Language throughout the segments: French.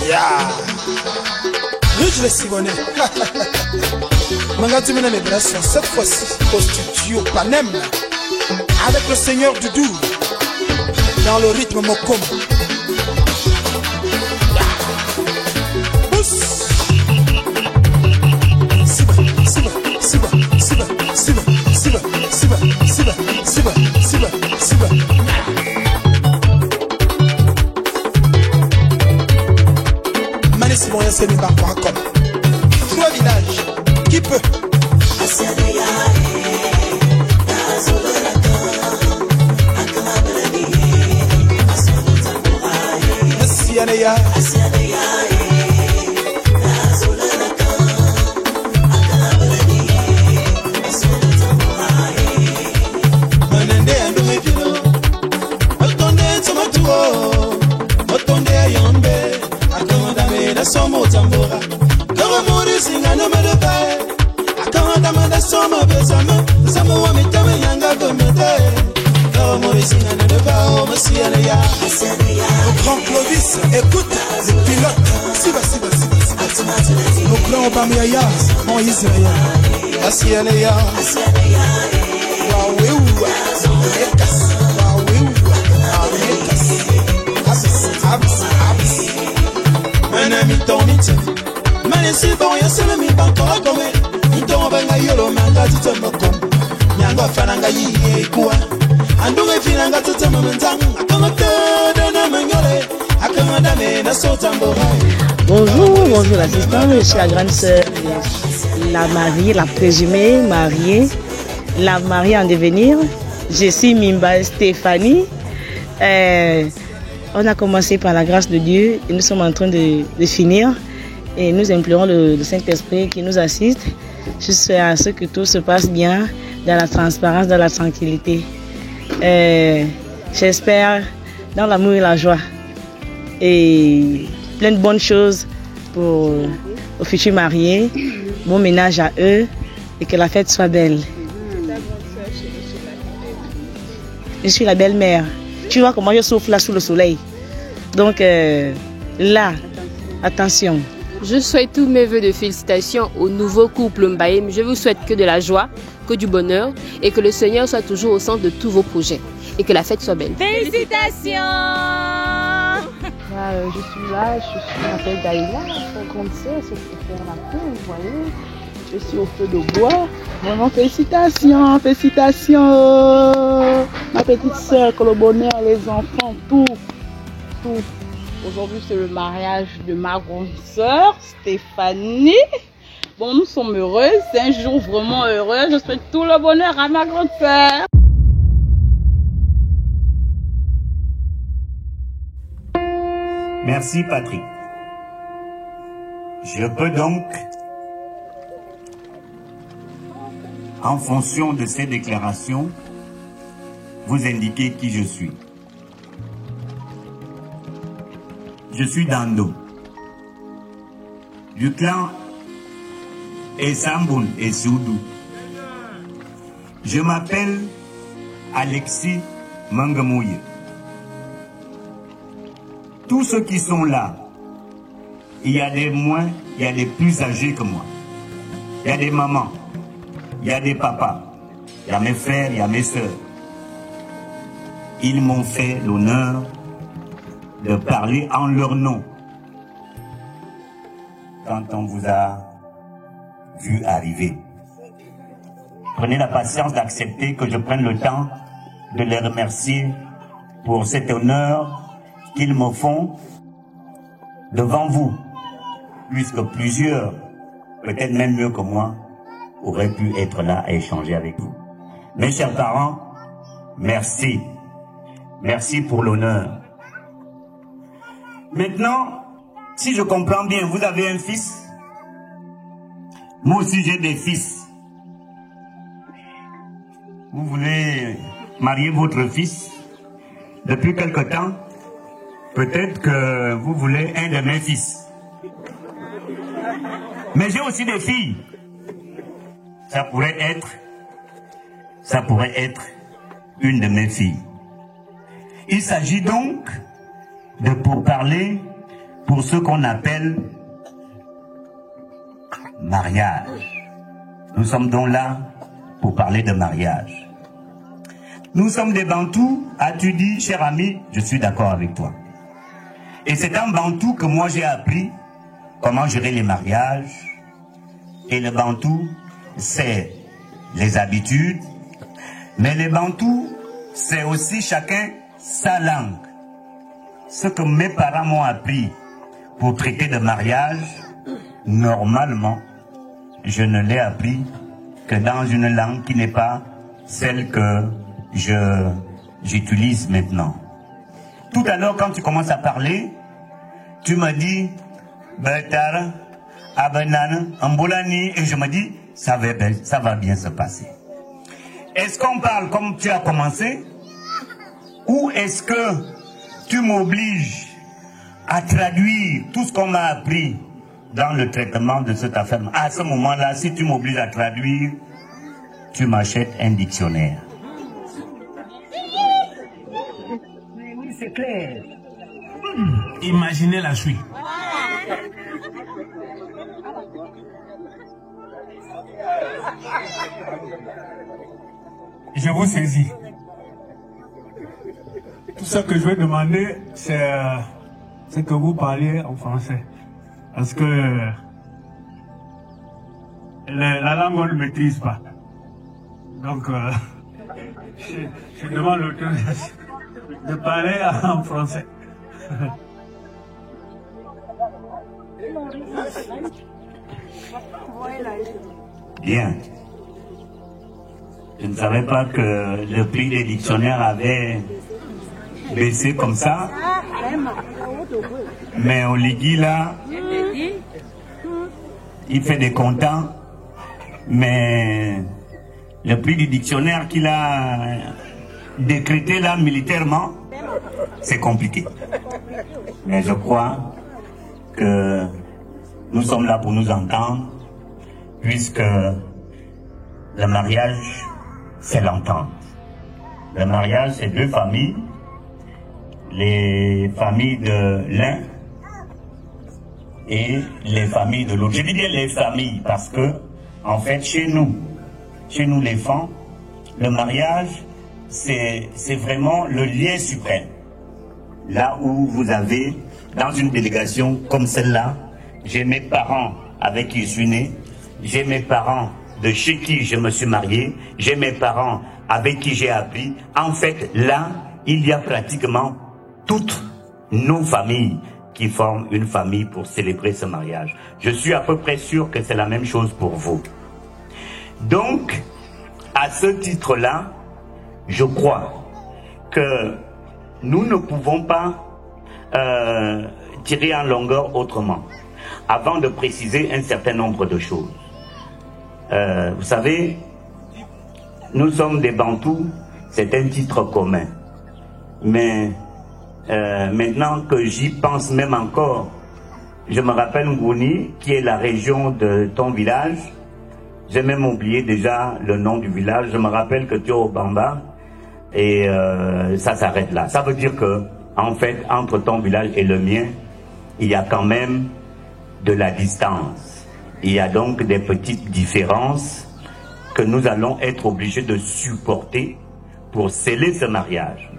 Yeah. Ridge le Sibonais. Mangati Mena Médration, cette fois-ci au studio Panem, avec le Seigneur Doudou, dans le rythme Mokom. Siba, Siba, Siba, Siba, Siba, Siba, Siba, Siba, Siba, Siba, Siba. Mané Simon Yassemi Bar.com. Trois villages. Qui peut? Asianeya. Manende andume pino. Otonde tomatuo. Otonde ayombe. Akamandame na somo tambora. Karamuri singano medobae. Akamandame somo besame. Samo wa mitame yanga gomete. Karamuri singano debao masianeya. Au grand Clovis, écoute le pilote. Siba, siba, siba, siba. Au grand Obameyaya, en Israël. Asianeya. Waouh, Ekas, waouh, Ekas. Abs. Un ami tomite. Mané si bon, y'a seul mi bankora comme. Nito benga yolo manga tite mokom. Nyango fananga yi kuwa. Andunga finanga tite momentang. Akamata dana mangole. Akamadame na sotambora. Bonjour l'assistante, je suis la grande sœur, la mariée, la présumée mariée, la mariée en devenir. Je suis Mimba Stéphanie. On a commencé par la grâce de Dieu et nous sommes en train de finir. Et nous implorons le Saint-Esprit qui nous assiste jusqu'à ce que tout se passe bien, dans la transparence, dans la tranquillité. J'espère dans l'amour et la joie. Et plein de bonnes choses pour aux futurs mariés. Bon ménage à eux et que la fête soit belle. Je suis la belle-mère. Tu vois comment je souffle là sous le soleil. Donc là, attention. Je souhaite tous mes vœux de félicitations au nouveau couple Mbaye. Je vous souhaite que de la joie, que du bonheur et que le Seigneur soit toujours au centre de tous vos projets et que la fête soit belle. Félicitations! Je suis là, je m'appelle Daïla, mon grande sœur, c'est pour faire la paix, vous voyez. Je suis au feu de bois. Vraiment, félicitations, félicitations. Ma petite sœur, que le bonheur, les enfants, tout. Aujourd'hui, c'est le mariage de ma grande sœur, Stéphanie. Bon, nous sommes heureux, c'est un jour vraiment heureux. Je souhaite tout le bonheur à ma grande sœur. Merci Patrick. Je peux donc, en fonction de ces déclarations, vous indiquer qui je suis. Je suis Dando, du clan Essamboun et Soudou. Je m'appelle Alexis Mangamouye. Tous ceux qui sont là, il y a des moins, il y a des plus âgés que moi. Il y a des mamans, il y a des papas, il y a mes frères, il y a mes sœurs. Ils m'ont fait l'honneur de parler en leur nom quand on vous a vu arriver. Prenez la patience d'accepter que je prenne le temps de les remercier pour cet honneur qu'ils me font devant vous, puisque plusieurs, peut-être même mieux que moi, auraient pu être là à échanger avec vous. Mes chers parents, merci. Merci pour l'honneur. Maintenant, si je comprends bien, vous avez un fils. Moi aussi, j'ai des fils. Vous voulez marier votre fils depuis quelque temps? Peut-être que vous voulez un de mes fils. Mais j'ai aussi des filles. Ça pourrait être une de mes filles. Il s'agit donc de pourparlers pour ce qu'on appelle mariage. Nous sommes donc là pour parler de mariage. Nous sommes des Bantous, as-tu dit, cher ami, je suis d'accord avec toi. Et c'est en Bantou que moi j'ai appris comment gérer les mariages. Et le Bantou, c'est les habitudes. Mais les Bantous, c'est aussi chacun sa langue. Ce que mes parents m'ont appris pour traiter de mariage, normalement, je ne l'ai appris que dans une langue qui n'est pas celle que j'utilise maintenant. Tout à l'heure, quand tu commences à parler, tu m'as dit Betara, Abenana, Ambolani, et je me dis ça va bien se passer. Est-ce qu'on parle comme tu as commencé, ou est-ce que tu m'obliges à traduire tout ce qu'on m'a appris dans le traitement de cette affaire? À ce moment-là, si tu m'obliges à traduire, tu m'achètes un dictionnaire. Oui, c'est clair. Imaginez la suite. Je vous saisis. Tout ce que je vais demander, c'est que vous parliez en français. Parce que la langue, on ne maîtrise pas. Donc, je demande l'autorisation de parler en français. Bien. Je ne savais pas que le prix des dictionnaires avait baissé comme ça. Mais Oligui là, il fait des contents. Mais le prix du dictionnaire qu'il a décrété là militairement, c'est compliqué. Mais je crois que nous sommes là pour nous entendre, puisque le mariage, c'est l'entente. Le mariage, c'est deux familles, les familles de l'un et les familles de l'autre. Je dis bien les familles parce que, en fait, chez nous les femmes, le mariage, c'est vraiment le lien suprême. Là où vous avez, dans une délégation comme celle-là, j'ai mes parents avec qui je suis né, j'ai mes parents de chez qui je me suis marié, j'ai mes parents avec qui j'ai appris. En fait, là, il y a pratiquement toutes nos familles qui forment une famille pour célébrer ce mariage. Je suis à peu près sûr que c'est la même chose pour vous. Donc, à ce titre-là, je crois que nous ne pouvons pas tirer en longueur autrement, avant de préciser un certain nombre de choses. Vous savez, nous sommes des Bantous, c'est un titre commun. Mais maintenant que j'y pense même encore, je me rappelle Ngouni, qui est la région de ton village. J'ai même oublié déjà le nom du village. Je me rappelle que tu es au Bamba et ça s'arrête là. Ça veut dire que, en fait, entre ton village et le mien, il y a quand même de la distance. Il y a donc des petites différences que nous allons être obligés de supporter pour sceller ce mariage.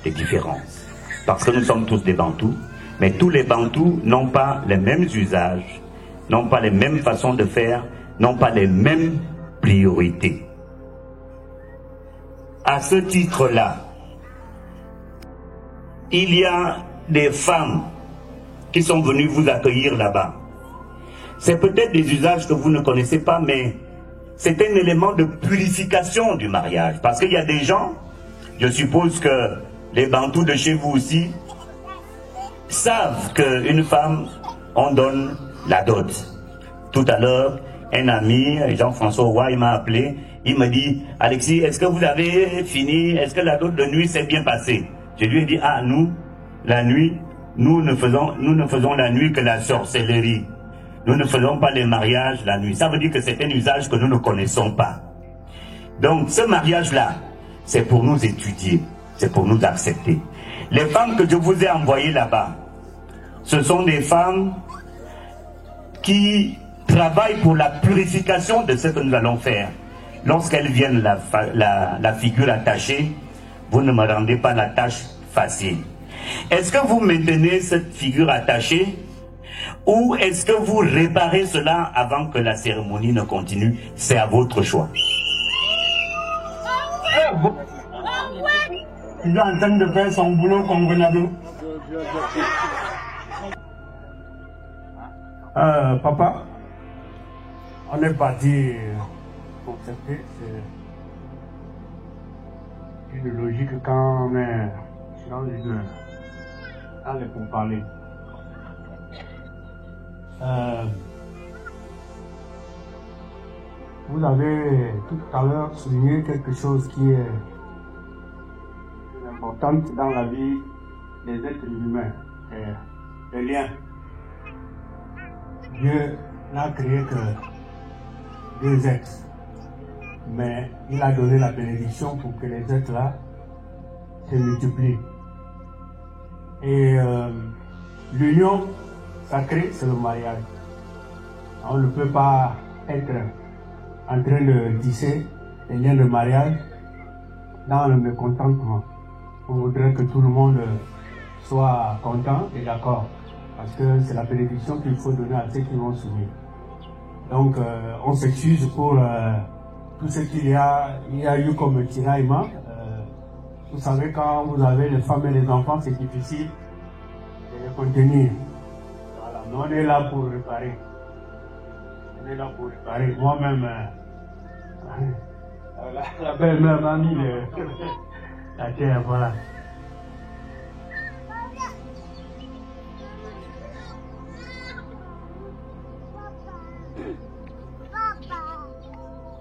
Des différences. Parce que nous sommes tous des Bantous, mais tous les Bantous n'ont pas les mêmes usages, n'ont pas les mêmes façons de faire, n'ont pas les mêmes priorités. À ce titre-là, il y a des femmes qui sont venues vous accueillir là-bas. C'est peut-être des usages que vous ne connaissez pas, mais c'est un élément de purification du mariage. Parce qu'il y a des gens, je suppose que les Bantous de chez vous aussi, savent qu'une femme, on donne la dot. Tout à l'heure, un ami, Jean-François Roy, il m'a appelé, il me dit, Alexis, est-ce que vous avez fini? Est-ce que la dot de nuit s'est bien passée? Je lui ai dit, ah, nous, la nuit, nous ne faisons la nuit que la sorcellerie. Nous ne faisons pas les mariages la nuit. Ça veut dire que c'est un usage que nous ne connaissons pas. Donc, ce mariage-là, c'est pour nous étudier, c'est pour nous accepter. Les femmes que je vous ai envoyées là-bas, Ce sont des femmes qui travaillent pour la purification de ce que nous allons faire. Lorsqu'elles viennent la figure attachée, vous ne me rendez pas la tâche facile. Est-ce que vous maintenez cette figure attachée ou est-ce que vous réparez cela avant que la cérémonie ne continue? C'est à votre choix. Il est en train de faire son boulot convenablement. Papa, on est parti concerter. C'est une logique quand on est dans les pourparlers. Vous avez tout à l'heure souligné quelque chose qui est important dans la vie des êtres humains, les liens. Dieu n'a créé que 2 êtres, mais il a donné la bénédiction pour que les êtres-là se multiplient. Et l'union sacrée, c'est le mariage. On ne peut pas être en train de tisser les liens de mariage dans le mécontentement. On voudrait que tout le monde soit content et d'accord, parce que c'est la bénédiction qu'il faut donner à ceux qui vont s'unir. Donc on s'excuse pour tout ce qu'il y a eu comme tiraillement. Vous savez, quand vous avez les femmes et les enfants, c'est difficile de les contenir. Voilà. Mais on est là pour réparer. On est là pour réparer. Moi-même, la belle-mère m'a mis la terre, voilà.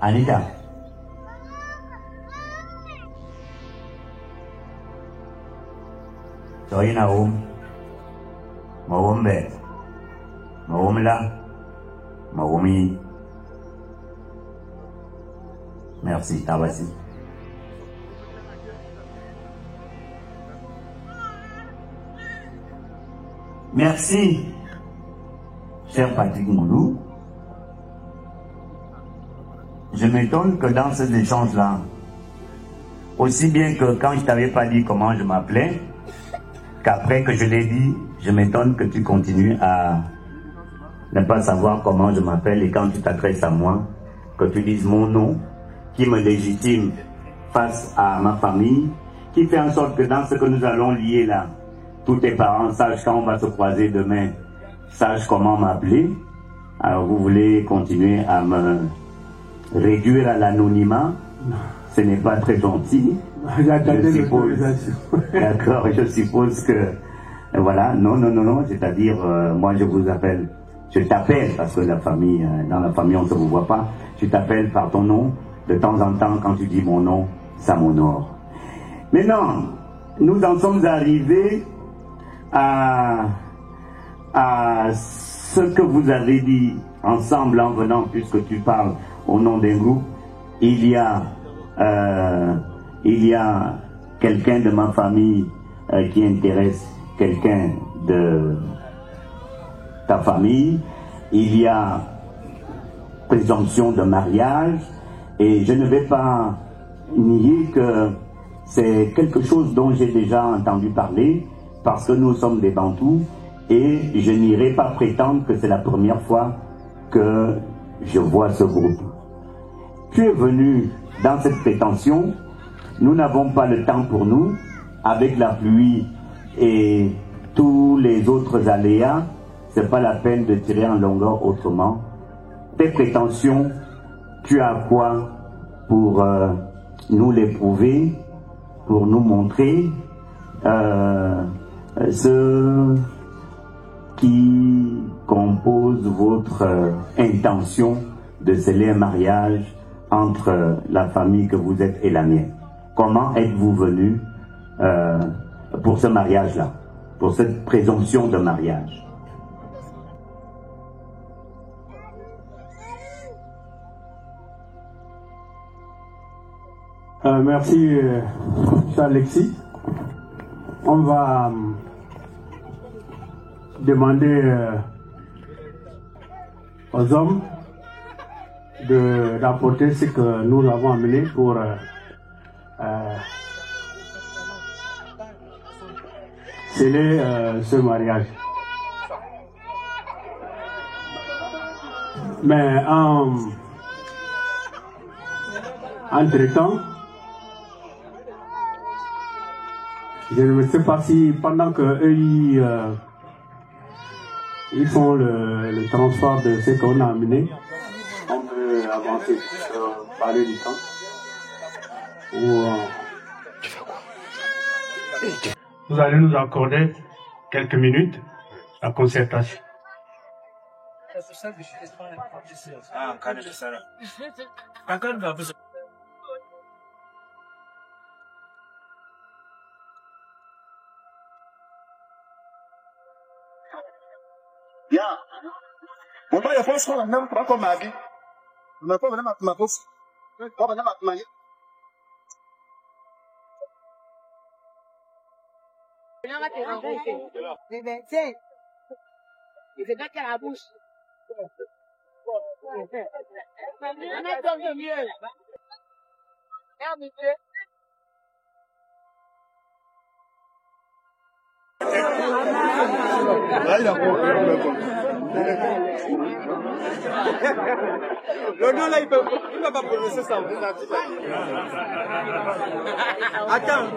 Anita. Soy Naum. Maumbe. Maumla. Maumi. Merci, Tabassi. Merci, cher Patrick Moulou. Je m'étonne que dans ces échanges-là, aussi bien que quand je t'avais pas dit comment je m'appelais, qu'après que je l'ai dit, je m'étonne que tu continues à ne pas savoir comment je m'appelle et quand tu t'adresses à moi, que tu dises mon nom, qui me légitime face à ma famille, qui fait en sorte que dans ce que nous allons lier là, tous tes parents sachent quand on va se croiser demain, sachent comment m'appeler. Alors vous voulez continuer à me réduire à l'anonymat, ce n'est pas très gentil. D'accord, je suppose que voilà, non, c'est-à-dire moi je vous appelle, je t'appelle parce que la famille, dans la famille on ne se vous voit pas, je t'appelle par ton nom, de temps en temps quand tu dis mon nom, ça m'honore. Maintenant, nous en sommes arrivés à ce que vous avez dit ensemble en venant, puisque tu parles au nom d'un groupe. Il y a quelqu'un de ma famille qui intéresse quelqu'un de ta famille. Il y a présomption de mariage et je ne vais pas nier que c'est quelque chose dont j'ai déjà entendu parler parce que nous sommes des Bantous et je n'irai pas prétendre que c'est la première fois que je vois ce groupe. Tu es venu dans cette prétention, nous n'avons pas le temps pour nous, avec la pluie et tous les autres aléas, c'est pas la peine de tirer en longueur autrement. Tes prétentions, tu as quoi pour nous les prouver, pour nous montrer ce qui compose votre intention de sceller un mariage entre la famille que vous êtes et la mienne. Comment êtes-vous venu pour ce mariage-là, pour cette présomption de mariage? Merci, cher Alexis. On va demander aux hommes d'apporter ce que nous avons amené pour sceller ce mariage. Mais entre-temps, je ne sais pas si pendant qu'eux ils font le transport de ce qu'on a amené, on peut avancer, parler du temps. Tu fais quoi? Vous allez nous accorder quelques minutes à concertation. Yeah. On va y avoir ce qu'on a même pas comme ma vie. On n'a pas vraiment ma bouffe. Pas vraiment ma manger. Tiens. Il fait qu'à la bouche. On a tant de mieux. Merde, monsieur. Là, il a le nom là, il va pas prononcer ça. Attends.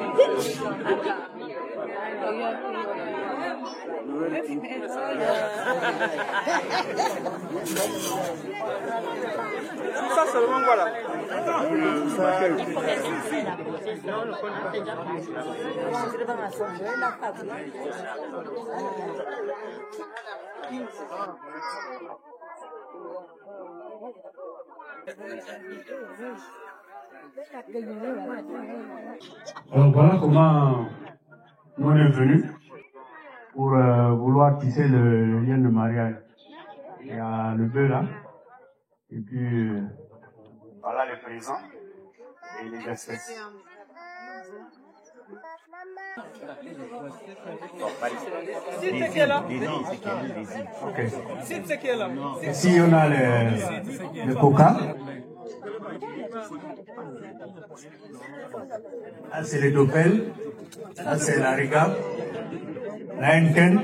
Ça seulement voilà. Alors voilà comment on est venu pour vouloir tisser le lien de mariage. Il y a le bœuf là, et puis voilà les présents et les espèces. Okay. Ici on a le coca. Là c'est le dopel. Là c'est la riga. La Henken.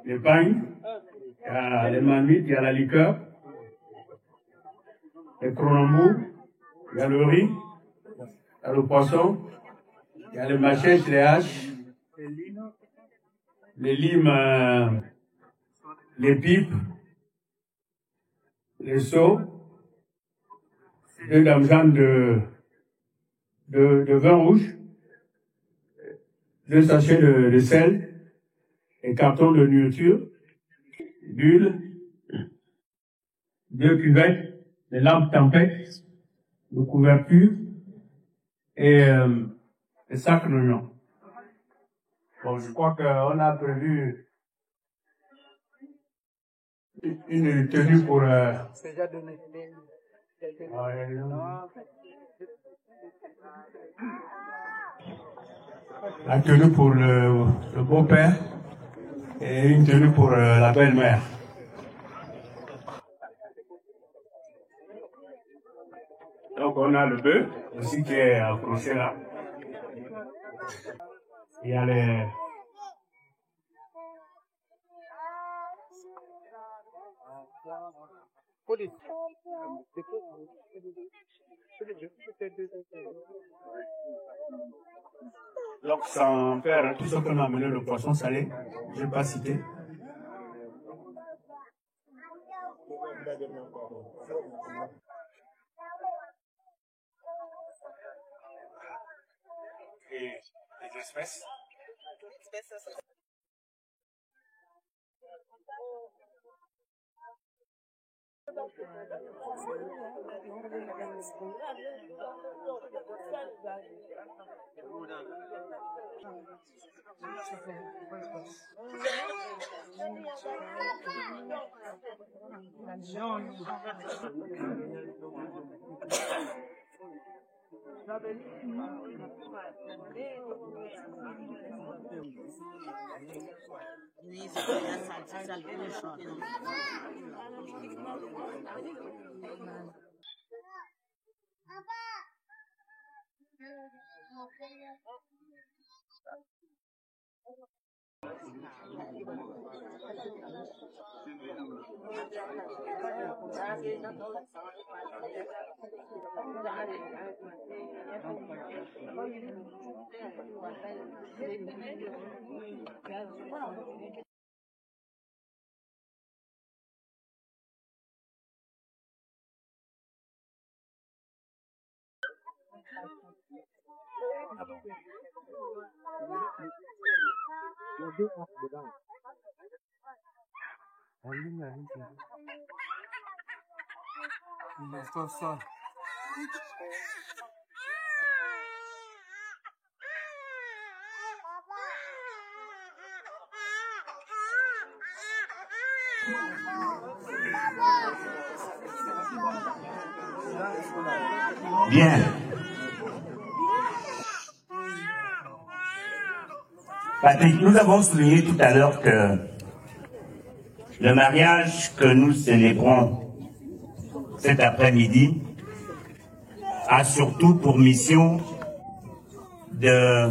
Le pain. Il y a les marmites, il y a la liqueur. Le cronambou. Il y a le riz. Il y a le poisson. Il y a les machettes, les haches. Les limes, les pipes, les seaux, 2 damjans de vin rouge, 2 sachets de sel, et cartons de nourriture, d'huile, 2 cuvettes, des lampes tempêtes, de couverture, et des sacs d'oignons. Bon, je crois qu'on a prévu une tenue pour... C'est déjà donné. La tenue pour le beau-père et une tenue pour la belle-mère. Donc on a le bœuf aussi qui est accroché là. Il y a les... Donc sans faire tout ce qu'on a amené, le poisson salé, je n'ai pas cité. Et les espèces. Bien. Patrick, nous avons souligné tout à l'heure que le mariage que nous célébrons cet après-midi a surtout pour mission de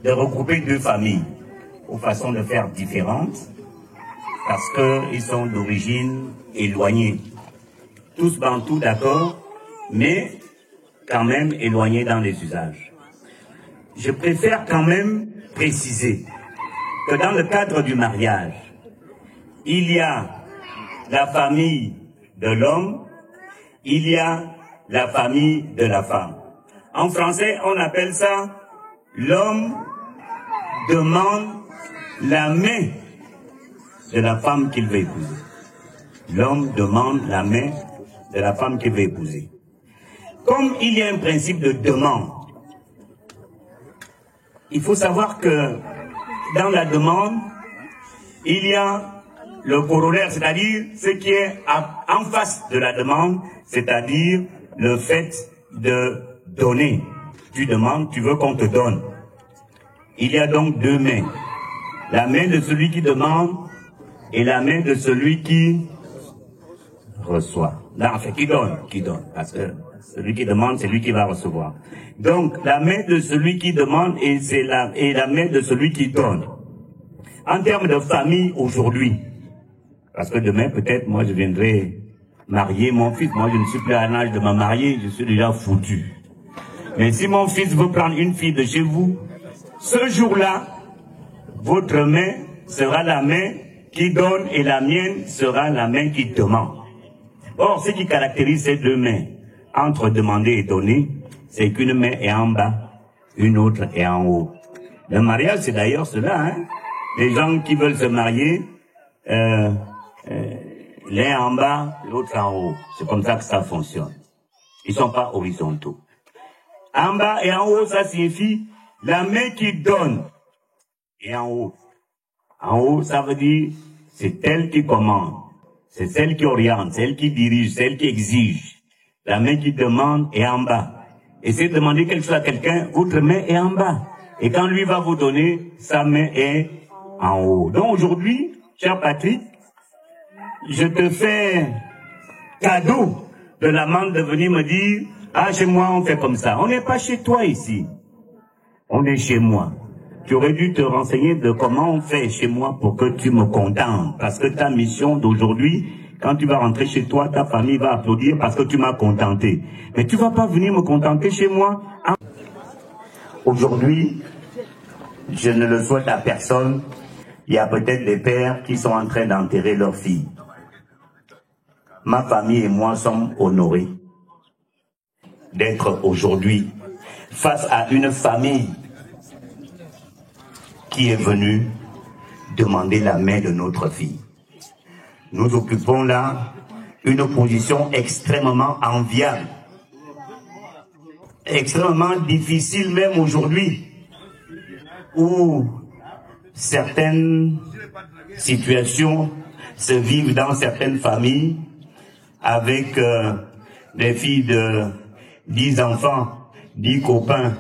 regrouper deux familles aux façons de faire différentes parce qu'ils sont d'origine éloignée. Tous bantous, d'accord, mais quand même éloignés dans les usages. Je préfère quand même préciser que dans le cadre du mariage, il y a la famille de l'homme, il y a la famille de la femme. En français, on appelle ça l'homme demande la main de la femme qu'il veut épouser. L'homme demande la main de la femme qu'il veut épouser. Comme il y a un principe de demande, il faut savoir que dans la demande, il y a le corollaire, c'est-à-dire ce qui est en face de la demande, c'est-à-dire le fait de donner. Tu demandes, tu veux qu'on te donne. Il y a donc deux mains. La main de celui qui demande et la main de celui qui reçoit. Non, en fait, qui donne, parce que celui qui demande, c'est lui qui va recevoir. Donc, la main de celui qui demande et la main de celui qui donne. En termes de famille aujourd'hui, parce que demain, peut-être, moi, je viendrai marier mon fils. Moi, je ne suis plus à l'âge de me marier, je suis déjà foutu. Mais si mon fils veut prendre une fille de chez vous, ce jour-là, votre main sera la main qui donne et la mienne sera la main qui demande. Or, ce qui caractérise ces deux mains, entre demander et donner, c'est qu'une main est en bas, une autre est en haut. Le mariage, c'est d'ailleurs cela, hein. Les gens qui veulent se marier, l'un en bas, l'autre en haut. C'est comme ça que ça fonctionne. Ils sont pas horizontaux. En bas et en haut, ça signifie la main qui donne est en haut. En haut, ça veut dire c'est elle qui commande. C'est celle qui oriente, celle qui dirige, celle qui exige. La main qui demande est en bas. Essayez de demander quelque chose à quelqu'un, votre main est en bas. Et quand lui va vous donner, sa main est en haut. Donc aujourd'hui, cher Patrick, je te fais cadeau de l'amende de venir me dire, ah, chez moi on fait comme ça. On n'est pas chez toi ici. On est chez moi. Tu aurais dû te renseigner de comment on fait chez moi pour que tu me contentes. Parce que ta mission d'aujourd'hui, quand tu vas rentrer chez toi, ta famille va applaudir parce que tu m'as contenté. Mais tu vas pas venir me contenter chez moi. Aujourd'hui, je ne le souhaite à personne. Il y a peut-être des pères qui sont en train d'enterrer leurs filles. Ma famille et moi sommes honorés d'être aujourd'hui face à une famille qui est venue demander la main de notre fille. Nous occupons là une position extrêmement enviable, extrêmement difficile même aujourd'hui, où certaines situations se vivent dans certaines familles avec des filles 10 enfants, 10 copains,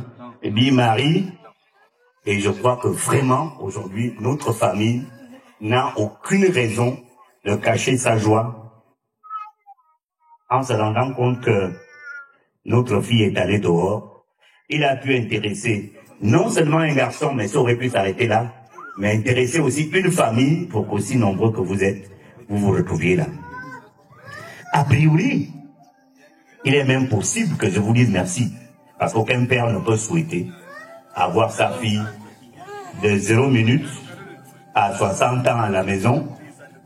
10 maris. Et je crois que vraiment, aujourd'hui, notre famille n'a aucune raison de cacher sa joie en se rendant compte que notre fille est allée dehors. Il a pu intéresser non seulement un garçon, mais ça aurait pu s'arrêter là, mais intéresser aussi une famille pour qu'aussi nombreux que vous êtes, vous vous retrouviez là. A priori, il est même possible que je vous dise merci, parce qu'aucun père ne peut souhaiter avoir sa fille de 0 minutes à 60 ans à la maison,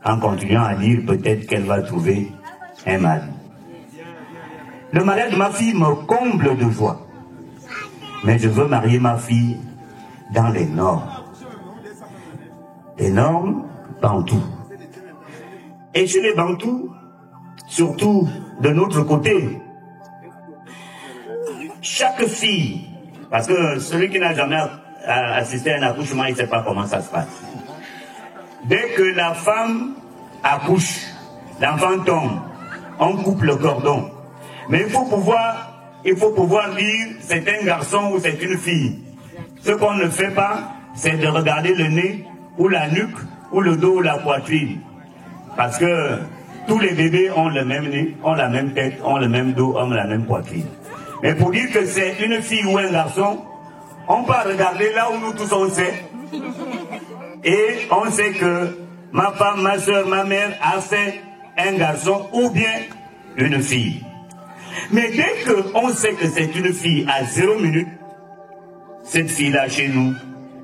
en continuant à dire peut-être qu'elle va trouver un mari. Le mariage de ma fille me comble de joie, mais je veux marier ma fille dans les normes. Les normes bantoues. Et chez les bantous, surtout de notre côté, chaque fille, parce que celui qui n'a jamais assisté à un accouchement, il ne sait pas comment ça se passe. Dès que la femme accouche, l'enfant tombe, on coupe le cordon. Mais il faut pouvoir dire c'est un garçon ou c'est une fille. Ce qu'on ne fait pas, c'est de regarder le nez ou la nuque ou le dos ou la poitrine. Parce que tous les bébés ont le même nez, ont la même tête, ont le même dos, ont la même poitrine. Mais pour dire que c'est une fille ou un garçon, on peut regarder là où nous tous on sait. Et on sait que ma femme, ma soeur, ma mère a fait un garçon ou bien une fille. Mais dès qu'on sait que c'est une fille à 0 minute, cette fille-là chez nous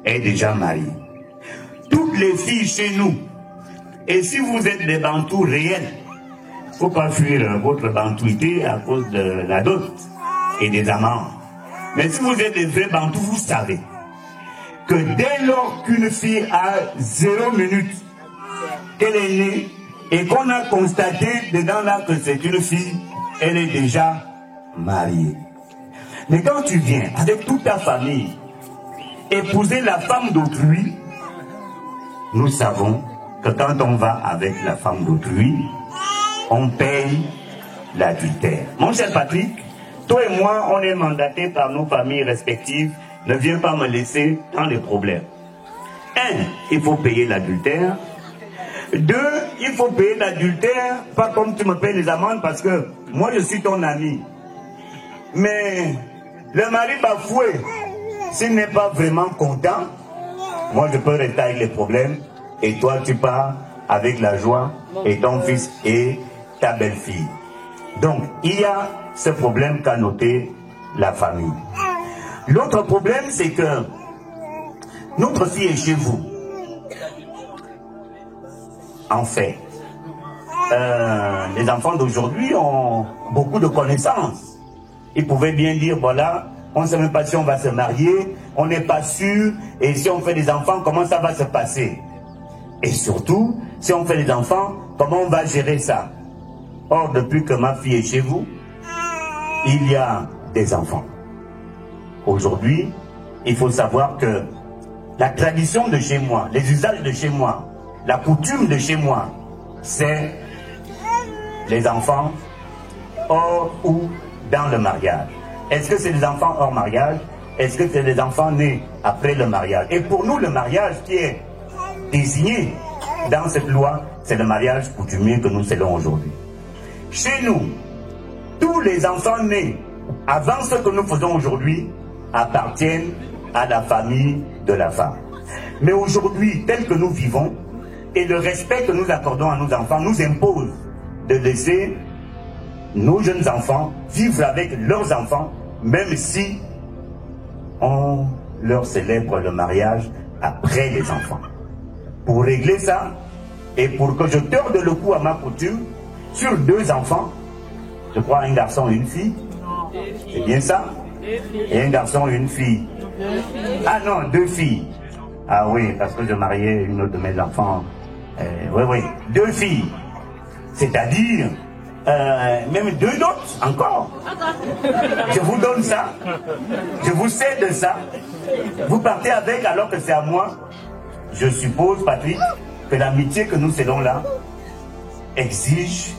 est déjà mariée. Toutes les filles chez nous, et si vous êtes des bantous réels, il ne faut pas fuir votre bantouité à cause de la dot et des amants. Mais si vous êtes des vrais bantous, vous savez que dès lors qu'une fille a 0 minute, qu'elle est née, et qu'on a constaté dedans là que c'est une fille, elle est déjà mariée. Mais quand tu viens avec toute ta famille épouser la femme d'autrui, nous savons que quand on va avec la femme d'autrui, on paye l'adultère. Mon cher Patrick, toi et moi, on est mandatés par nos familles respectives. Ne viens pas me laisser dans les problèmes. 1, il faut payer l'adultère. 2, il faut payer l'adultère, pas comme tu me payes les amendes, parce que moi je suis ton ami. Mais le mari bafoué, s'il n'est pas vraiment content, moi je peux rester avec les problèmes, et toi tu pars avec la joie, et ton fils et ta belle-fille. Donc il y a ce problème qu'a noté la famille. L'autre problème, c'est que notre fille est chez vous. En fait, les enfants d'aujourd'hui ont beaucoup de connaissances. Ils pouvaient bien dire, voilà, on ne sait même pas si on va se marier, on n'est pas sûr, et si on fait des enfants, comment ça va se passer? Et surtout, si on fait des enfants, comment on va gérer ça? Or, depuis que ma fille est chez vous, il y a des enfants. Aujourd'hui, il faut savoir que la tradition de chez moi, les usages de chez moi, la coutume de chez moi, c'est les enfants hors ou dans le mariage. Est-ce que c'est des enfants hors mariage? Est-ce que c'est des enfants nés après le mariage? Et pour nous, le mariage qui est désigné dans cette loi, c'est le mariage coutumier que nous célébrons aujourd'hui. Chez nous, tous les enfants nés avant ce que nous faisons aujourd'hui appartiennent à la famille de la femme. Mais aujourd'hui, tel que nous vivons, et le respect que nous accordons à nos enfants nous impose de laisser nos jeunes enfants vivre avec leurs enfants, même si on leur célèbre le mariage après les enfants. Pour régler ça, et pour que je torde le cou à ma coutume, sur 2 enfants, je crois un garçon et une fille, c'est bien ça? Et un garçon et une fille. Ah non, 2 filles. Ah oui, parce que je mariais une autre de mes enfants. Oui, 2 filles. C'est-à-dire, même 2 autres encore. Je vous donne ça. Je vous cède ça. Vous partez avec alors que c'est à moi. Je suppose, Patrick, que l'amitié que nous cédons là exige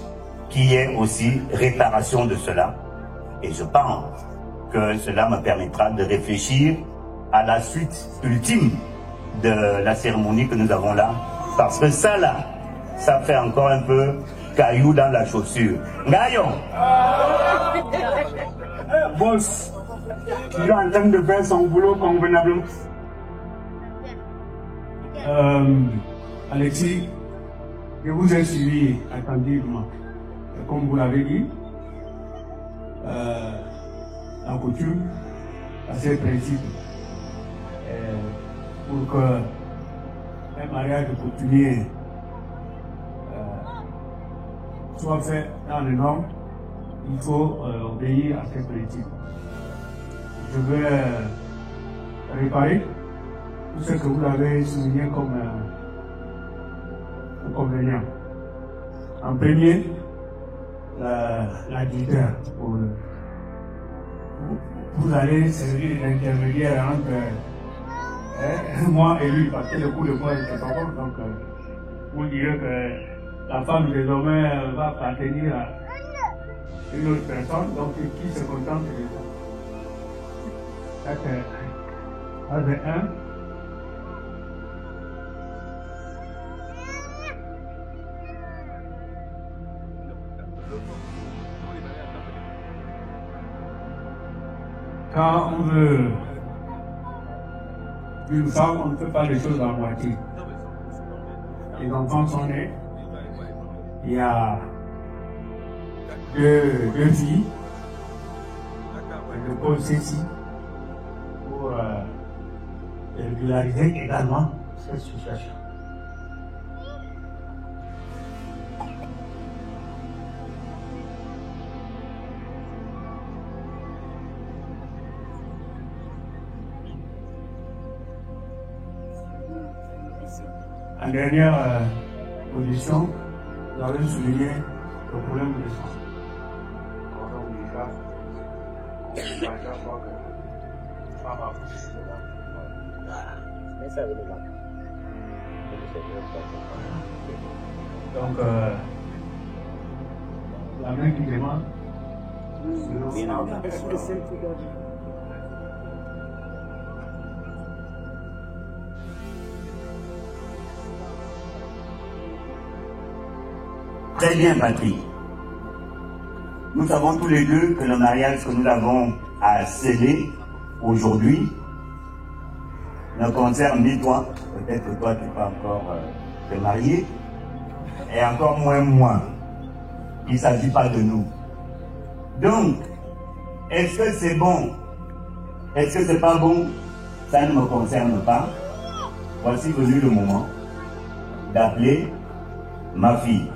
qu'il y ait aussi réparation de cela. Et je pense que cela me permettra de réfléchir à la suite ultime de la cérémonie que nous avons là. Parce que ça là, ça fait encore un peu caillou dans la chaussure. Gaillon! Boss, il est en train de faire son boulot convenablement. Alexis, je vous ai suivi attentivement. Et comme vous l'avez dit, la coutume a ses principes. Pour que un mariage coutumier soit fait dans les normes, il faut obéir à ces principes. Je vais réparer tout ce que vous avez souligné comme inconvénient. En premier, l'adultère. Vous allez servir d'intermédiaire entre moi et lui, parce que le coup de poing est pas bon. Donc, vous direz que la femme désormais va appartenir à une autre personne, donc qui se contente de ça. Ça c'est un. Quand on veut une femme, on ne fait pas les choses à moitié. Les enfants sont nés. Il y a deux filles. Je pose ceci pour régulariser également cette situation. En dernière position, nous avons souligné le problème de sang. Donc, la main qui demande, Très bien, Patrick. Nous savons tous les deux que le mariage que nous avons à sceller aujourd'hui ne concerne ni toi, peut-être que toi tu n'es pas encore te marier, et encore moins moi. Il ne s'agit pas de nous. Donc, est-ce que c'est bon? Est-ce que c'est pas bon? Ça ne me concerne pas. Voici venu le moment d'appeler ma fille.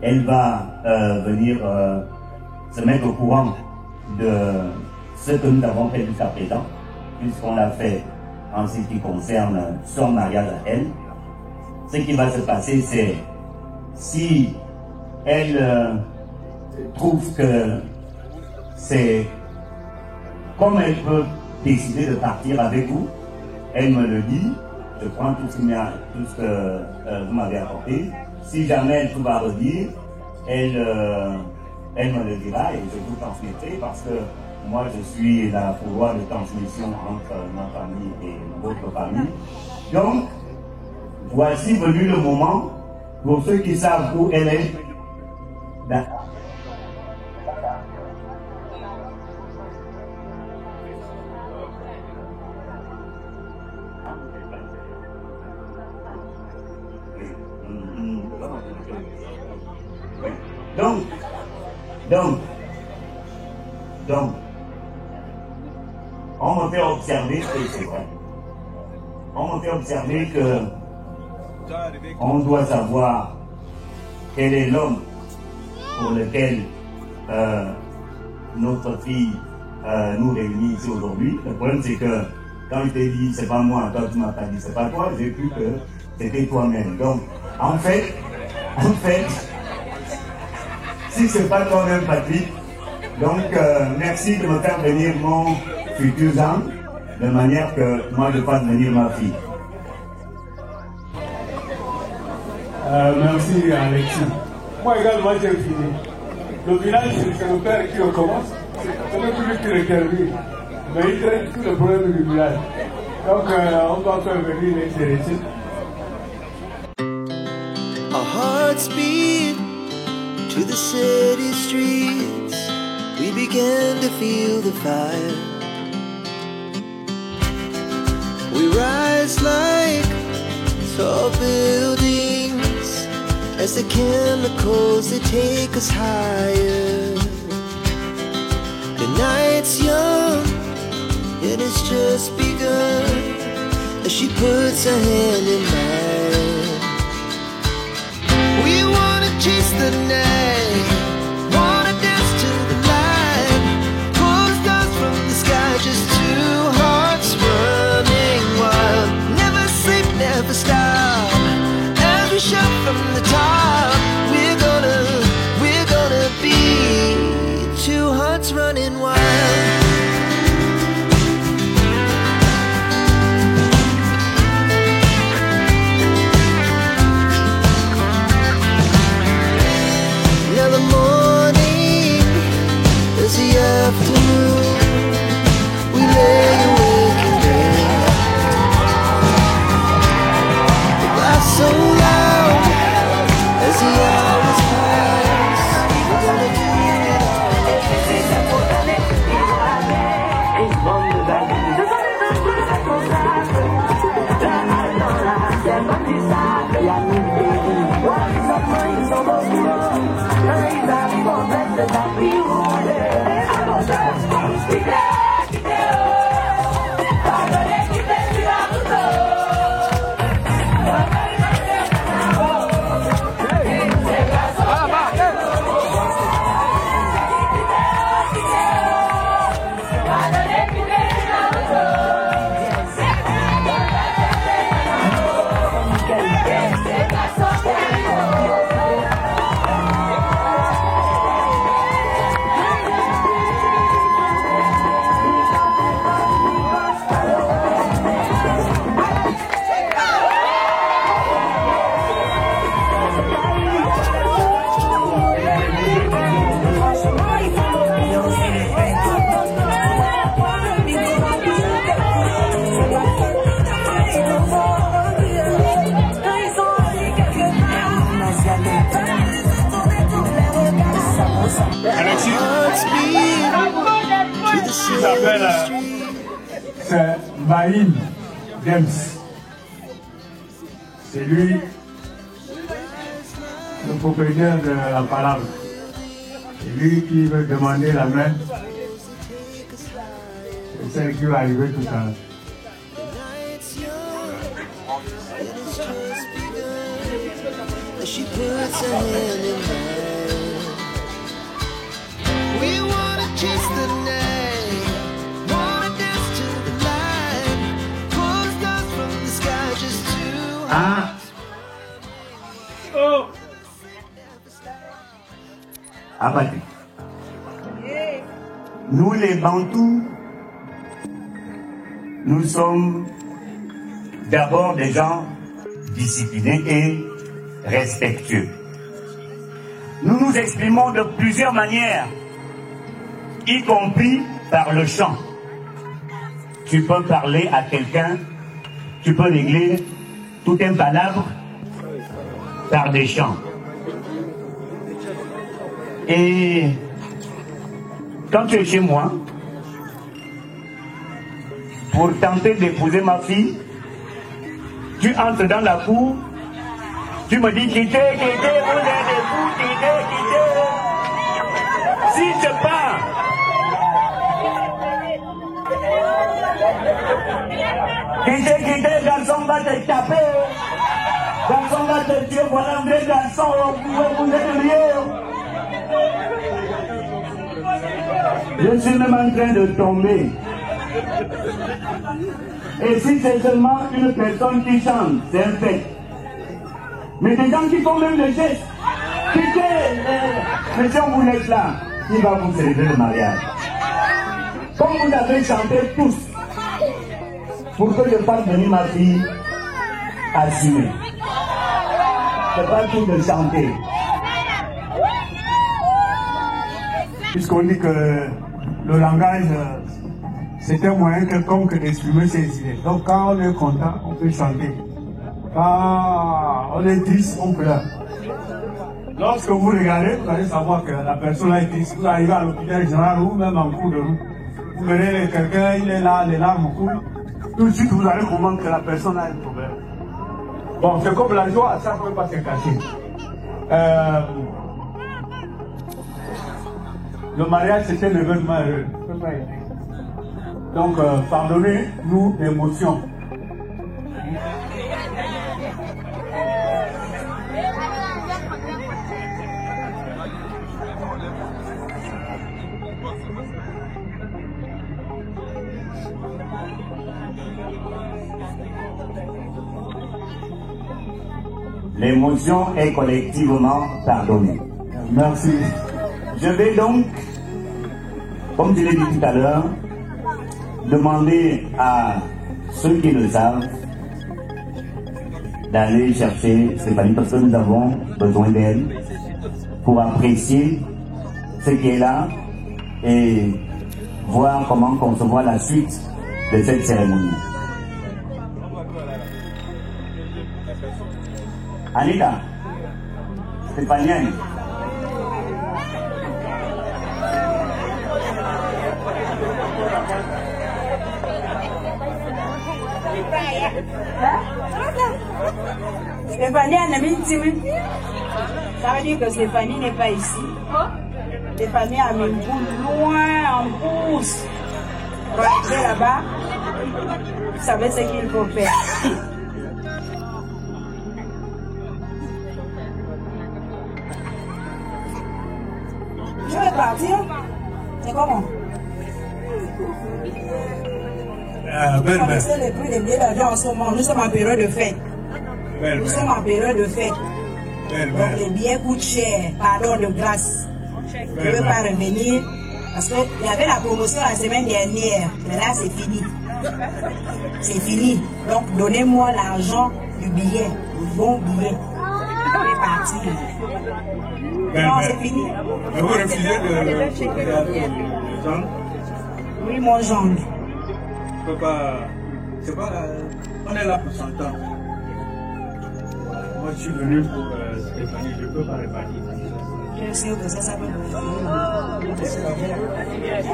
Elle va venir se mettre au courant de ce que nous avons fait jusqu'à présent, puisqu'on l'a fait en ce qui concerne son mariage à elle. Ce qui va se passer, c'est si elle trouve que c'est comme elle peut décider de partir avec vous, elle me le dit, je prends tout ce que vous m'avez apporté. Si jamais elle trouve à redire, elle me le dira et je vous transmettrai parce que moi je suis la pouvoir de transmission entre ma famille et votre famille. Donc, voici venu le moment, pour ceux qui savent où elle est, Donc, on me fait observer que c'est vrai. On me fait observer que on doit savoir quel est l'homme pour lequel notre fille nous réunit ici aujourd'hui. Le problème c'est que quand je t'ai dit c'est pas moi, quand tu m'as pas dit c'est pas toi, j'ai cru que c'était toi-même. Donc, en fait, si c'est pas toi-même, Patrick, donc merci de me faire venir mon futur âme, de manière que moi je fasse venir ma fille. Merci Alexis. Moi également j'ai fini. Le village, c'est le père qui le commence, c'est même plus lui qui le termine. Mais il traite tous les problèmes du village. Donc, on va faire venir les intéressés. Our hearts beat to the city streets. We began to feel the fire. We rise like tall buildings as the chemicals, they take us higher. The night's young, it has just begun as she puts her hand in mine. We wanna chase the night, wanna dance to the light, pull stars from the sky, just two hearts running wild. Never sleep, never stop, as we shout from the top. We're gonna be two hearts running wild. Now the morning is the afternoon. We lay awake in bed. The laughs so loud as the hours pass. We're gonna do it all. C'est Maïm Dems. C'est lui, le propriétaire de la parole. C'est lui qui veut demander la main. C'est celle qui va arriver tout à l'heure. She puts her hand in mine. We wanna chase the night, wanna dance to the light, pull stars from the sky, just two. Ah. Oh. Abattu. Nous les Bantous, nous sommes d'abord des gens disciplinés et respectueux. Nous nous exprimons de plusieurs manières, y compris par le chant. Tu peux parler à quelqu'un, tu peux régler tout un palabre par des chants. Et quand tu es chez moi, pour tenter d'épouser ma fille, tu entres dans la cour, tu me dis quittez, vous êtes des fous, quittez. Si je pars, quittez, garçon va te taper, garçon va te tuer, voilà un vrai garçon, vous êtes liés. Je suis même en train de tomber. Et si c'est seulement une personne qui chante, c'est un fait. Mais des gens qui font même le geste, monsieur, on vous laisse là, qui va vous célébrer le mariage. Comme vous avez chanté tous, pour que je fasse venir ma fille, assumée. C'est pas tout de chanter. puisqu'on dit que le langage, c'est un moyen quelconque d'exprimer ses idées. Donc quand on est content, on peut chanter. Quand on est triste, on pleure. Lorsque vous regardez, vous allez savoir que la personne est triste. Vous arrivez à l'hôpital général ou même en cours de route. Vous verrez quelqu'un, il est là, les larmes coulent. Tout de suite, vous allez comprendre que la personne a un problème. Bon, c'est comme la joie, ça ne peut pas se cacher. Le mariage, c'est un événement heureux. Donc, pardonnez-nous l'émotion. L'émotion est collectivement pardonnée. Merci. Je vais donc, comme je l'ai dit tout à l'heure, demander à ceux qui le savent d'aller chercher Stéphanie parce que nous avons besoin d'elle pour apprécier ce qui est là et voir comment concevoir la suite de cette cérémonie. Anita, Stéphanie. Stéphanie a mis ça veut dire que Stéphanie n'est pas ici. Stéphanie a mis une boule loin en pouce. Pour arriver là-bas, vous savez ce qu'il faut faire. Je vais partir. C'est comment? C'est le prix des billets d'avion en ce moment. Nous sommes en période de fête. Nous sommes en période de fête. Donc les billets coûtent cher. Pardon de grâce. Je ne veux pas revenir. Parce qu'il y avait la promotion la semaine dernière. Mais là, c'est fini. C'est fini. Donc donnez-moi l'argent du billet. Le bon billet. Je vais partir. Non, c'est fini. Mais vous refusez de Oui, mon gendre. Je peux pas. C'est pas. On est là pour s'entendre. Moi, je suis venu pour Stéphanie. Je ne peux pas répartir. Je sais que ça peut me faire.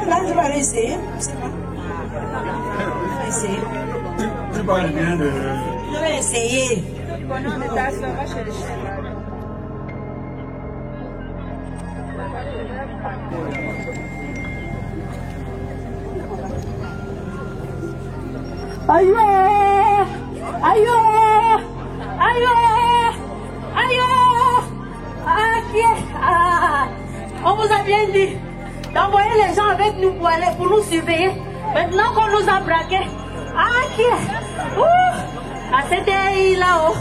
Là, je vais aller essayer. Je sais pas. Je vais essayer. Tu parles bien de. Je vais essayer. Aïe, aïe, aïe, aïe, on vous a bien dit d'envoyer les gens avec nous pour nous surveiller. Maintenant qu'on nous a braqués, c'était là-haut.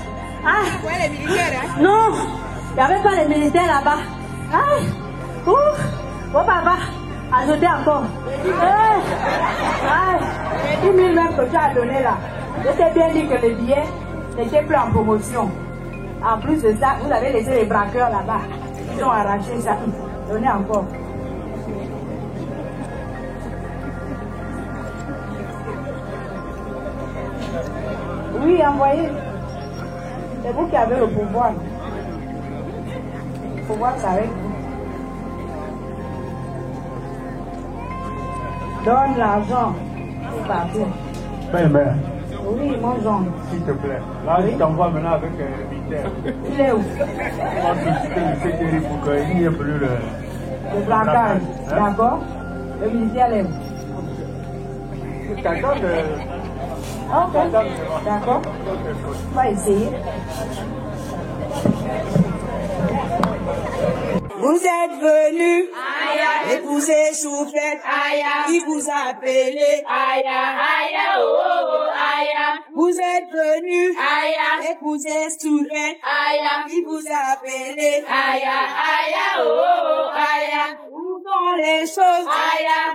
Les militaires, hein? Non, il n'y avait pas les militaires là-bas. Oh papa, ajoutez encore. 10 000 même que tu as donné là. Je t'ai bien dit que les billets n'étaient plus en promotion. En plus de ça, vous avez laissé les braqueurs là-bas. Ils ont arraché ça. Donnez encore. Oui, envoyez. C'est vous qui avez le pouvoir. Le pouvoir, c'est avec vous. Donne l'argent. C'est parti. Mère. Oui, mon genre. S'il te plaît. Là, je t'envoie maintenant avec le militaire. Il est où? On va solliciter le CTRI pour qu'il n'y ait plus le braquage. D'accord. Le militaire est où? Ok. D'accord. On va essayer. Vous êtes venu épouser Choufette qui vous a appelé. Vous êtes venu épouser Choufette qui vous a appelé. Où sont les choses?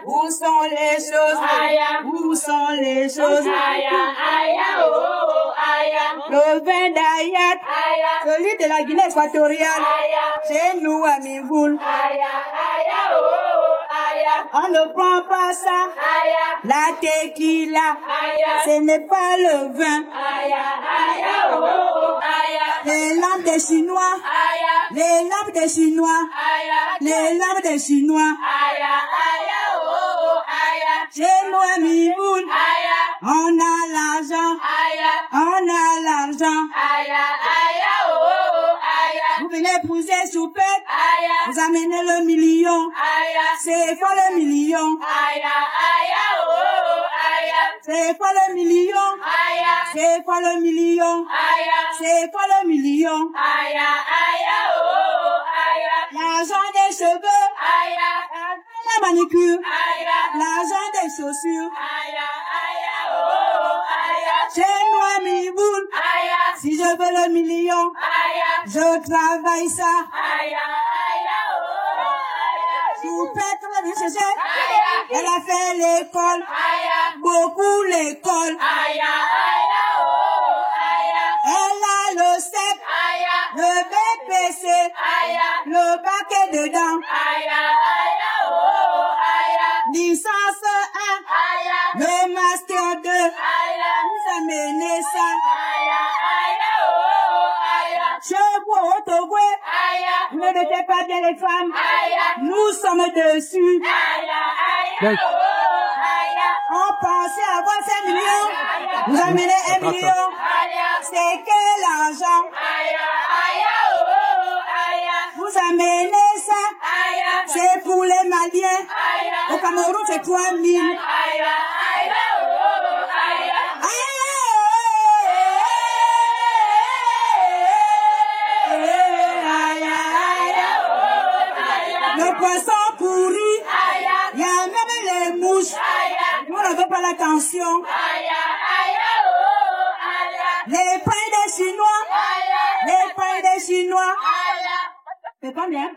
Où sont les choses? Où sont les choses? Le vin d'Ayat, celui de la Guinée équatoriale, chez nous à Mivoul. On ne prend pas ça. La tequila, ce n'est pas le vin. Les lampes des Chinois, les lampes des Chinois, les lampes des Chinois. Chez moi, Mimoun, on a l'argent, on a l'argent. Vous venez épouser Choupette, vous amenez le million. C'est quoi le million? C'est quoi le million? C'est quoi le million? C'est quoi le million? L'argent des cheveux, la manicure, l'argent des chaussures. Chez moi, Miboul, si je veux le million, je travaille ça. Choupette, on va bien chercher. Elle a fait l'école, beaucoup l'école. Elle a le CEP, le BPC, le bac est dedans. Licence 1, le master 2, vous amenez ça. Chez vous, au Togo, ne mettez pas bien les femmes, nous sommes dessus. On pensait avoir 5 millions, vous amenez 1 million, c'est quel argent? Vous amenez ça, c'est pour les Maliens. Au Cameroun, c'est 3 000. Le poisson pourri, il y a même les mouches. Nous n'avons pas l'attention. Les pains des Chinois, les pains des Chinois. C'est combien?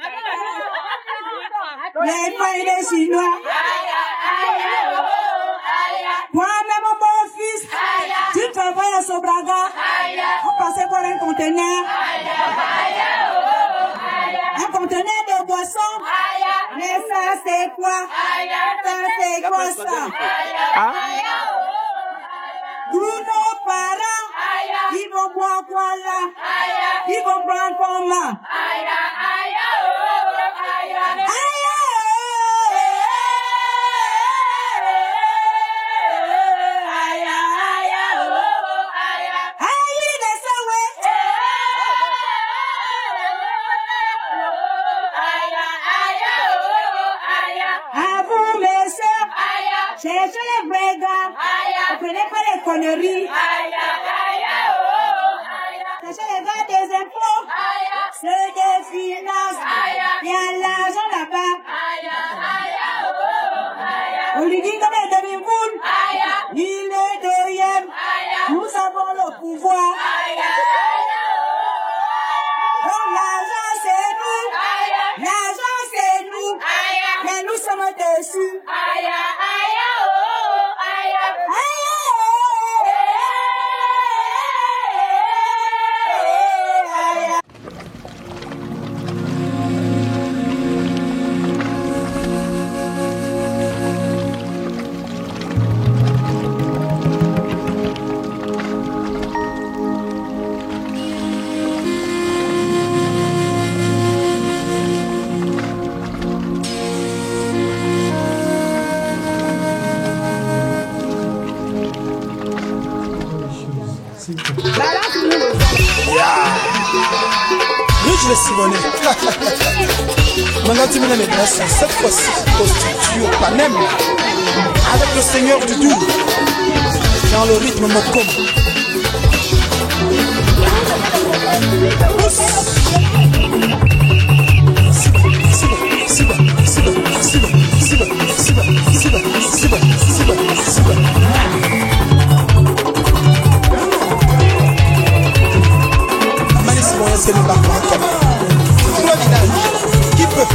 Les pains des Chinois. Moi-même, mon beau-fils, tu travailles à Sobraga, on passait pour un conteneur. Un conteneur de boissons. Mais ça, c'est quoi? Ça, c'est quoi ça? Tous nos parents, ils vont boire quoi là? Ils vont prendre comment? Cherchez les vrais gars, ne prenez pas les conneries. Cherchez les gars des impôts, ceux des finances, il y a l'argent là-bas. On lui dit comme les demi-moules, il est deuxième, nous avons le pouvoir. Donc l'argent c'est nous, mais nous sommes dessus. Le Simonet. Maintenant, tu me les places, cette fois-ci, prostituée au Panem, avec le Seigneur du Doubs, dans le rythme Mokom. C'est le bac qui peut.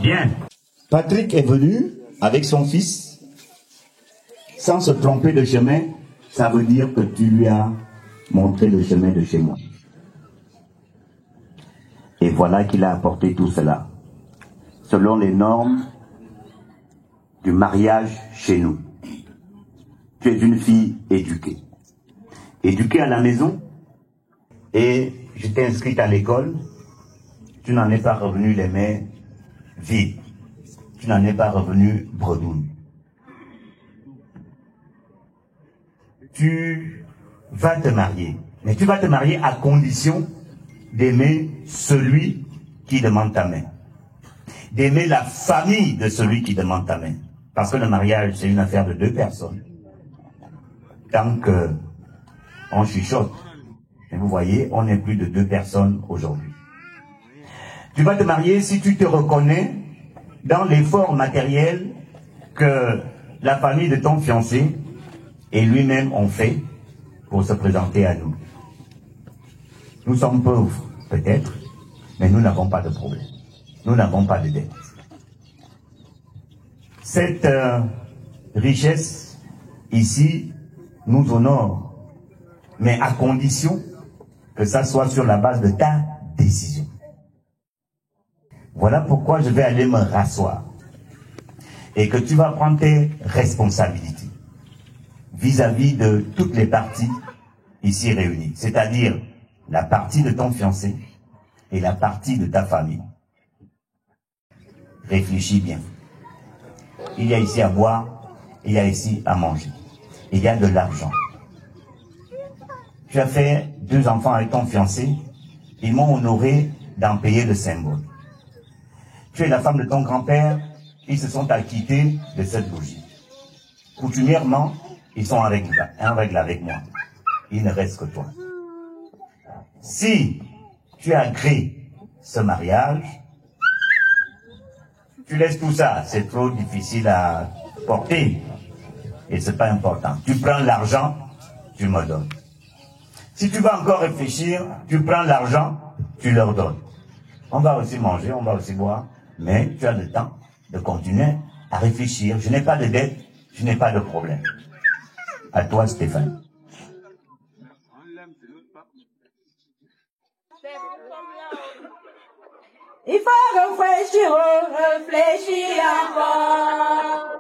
Bien. Patrick est venu avec son fils sans se tromper de chemin. Ça veut dire que tu lui as montré le chemin de chez moi. Et voilà qu'il a apporté tout cela, selon les normes du mariage chez nous. Tu es une fille éduquée. Éduquée à la maison, et je t'ai inscrite à l'école. Tu n'en es pas revenu les mains vides. Tu n'en es pas revenu bredouille. tu vas te marier. Mais tu vas te marier à condition d'aimer celui qui demande ta main. D'aimer la famille de celui qui demande ta main. Parce que le mariage, c'est une affaire de 2 personnes. Tant que on chuchote. Et vous voyez, on n'est plus de 2 personnes aujourd'hui. Tu vas te marier si tu te reconnais dans l'effort matériel que la famille de ton fiancé et lui-même ont fait pour se présenter à nous. Nous sommes pauvres, peut-être, mais nous n'avons pas de problème. Nous n'avons pas de dette. Cette richesse, ici, nous honore, mais à condition que ça soit sur la base de ta décision. Voilà pourquoi je vais aller me rasseoir et que tu vas prendre tes responsabilités vis-à-vis de toutes les parties ici réunies, c'est-à-dire la partie de ton fiancé et la partie de ta famille. Réfléchis bien. Il y a ici à boire, il y a ici à manger, il y a de l'argent. Tu as fait 2 enfants avec ton fiancé, ils m'ont honoré d'en payer le symbole. Tu es la femme de ton grand-père, ils se sont acquittés de cette logique. Coutumièrement, ils sont en règle avec moi. Il ne reste que toi. Si tu agrées ce mariage, tu laisses tout ça, c'est trop difficile à porter et c'est pas important. Tu prends l'argent, tu me donnes. Si tu vas encore réfléchir, tu prends l'argent, tu leur donnes. On va aussi manger, on va aussi boire, mais tu as le temps de continuer à réfléchir. Je n'ai pas de dette, je n'ai pas de problème. À toi, Stéphane. Il faut réfléchir, réfléchir encore.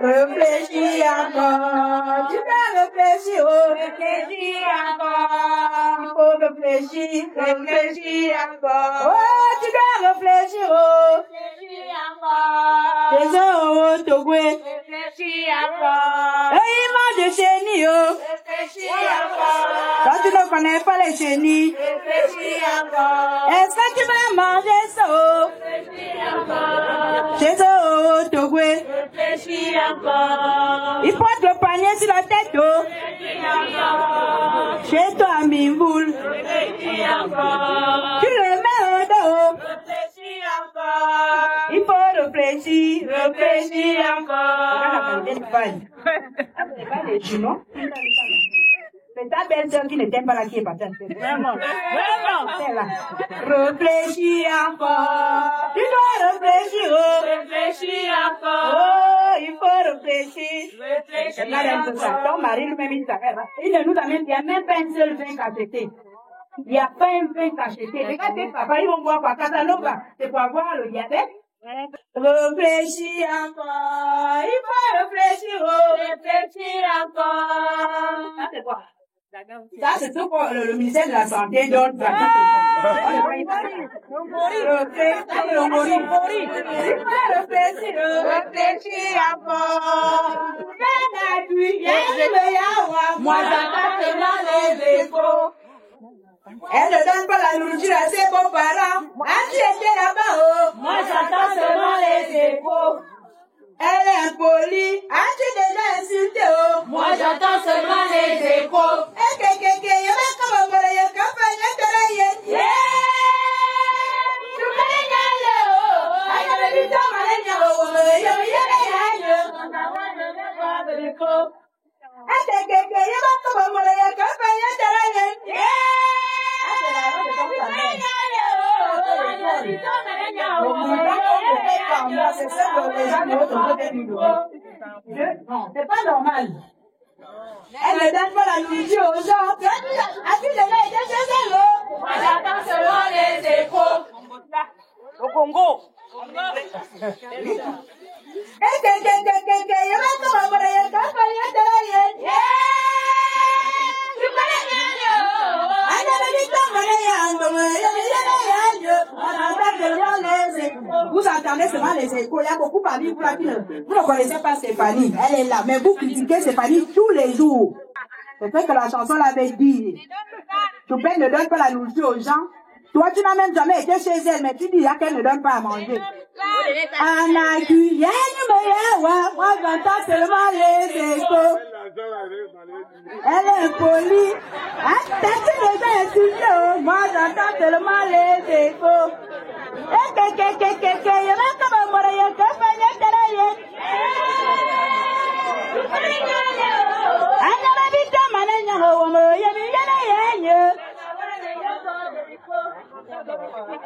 Réfléchis encore. Tu peux réfléchir, réfléchis encore. Il faut réfléchir, réfléchir encore. Oh, tu dois réfléchir, réfléchis encore. Tes euros, Togoué, réfléchis encore. Et il mange des chenilles, réfléchis encore. Quand tu ne connais pas les chenilles, réfléchis encore. Est-ce que tu vas manger ça? Réfléchis encore. Tes euros, Togoué, réfléchis encore. Il porte le panier sur la tête, oh. Réfléchis encore. Chez toi, Mimboul, réfléchis encore. Tu le mets en dos, réfléchis encore. Il faut réfléchir, réfléchir encore. C'est pas les chinois. C'est ta belle-sœur qui ne t'aime pas là qui est pas vraiment, vraiment. C'est là. Réfléchis encore. Tu dois réfléchir, oh. Réfléchis encore. Oh, il faut réfléchir. Réfléchis encore. Ton mari lui-même, il ne nous amène, il n'y a même pas un seul vin cacheté. Il n'y a pas un vin cacheté. Regardez, papa, ils vont boire par Casanova. C'est pour avoir le diabète. Réfléchis encore. Il faut réfléchir, oh. Réfléchis encore. Ça, c'est quoi? Ça, c'est tout pour le ministère de la Santé donne. Réfléchis encore. Moi, j'entends seulement les échos. Elle ne donne pas la nourriture à ses beaux-parents. Tu étais là-bas, oh. Moi, j'entends seulement les échos. Elle est impolie. As-tu déjà insulté, oh? Moi, j'entends seulement les échos. Non, c'est pas normal. Elle ne donne pas la nourriture aux gens. As-tu déjà été chez elle? Moi, j'attends seulement les échos. Au Congo. Vous entendez seulement les échos. Il y a beaucoup parmi vous là qui ne... Vous ne connaissez pas Stéphanie. Elle est là. Mais vous critiquez Stéphanie tous les jours. C'est vrai que la chanson l'avait dit. Ton père ne donne pas la nourriture aux gens. Toi, tu n'as même jamais été chez elle, mais tu dis qu'elle ne donne pas à manger. Moi, j'entends seulement les échos. Elle est impolie. Tu les as insultés. Moi, j'entends seulement les échos.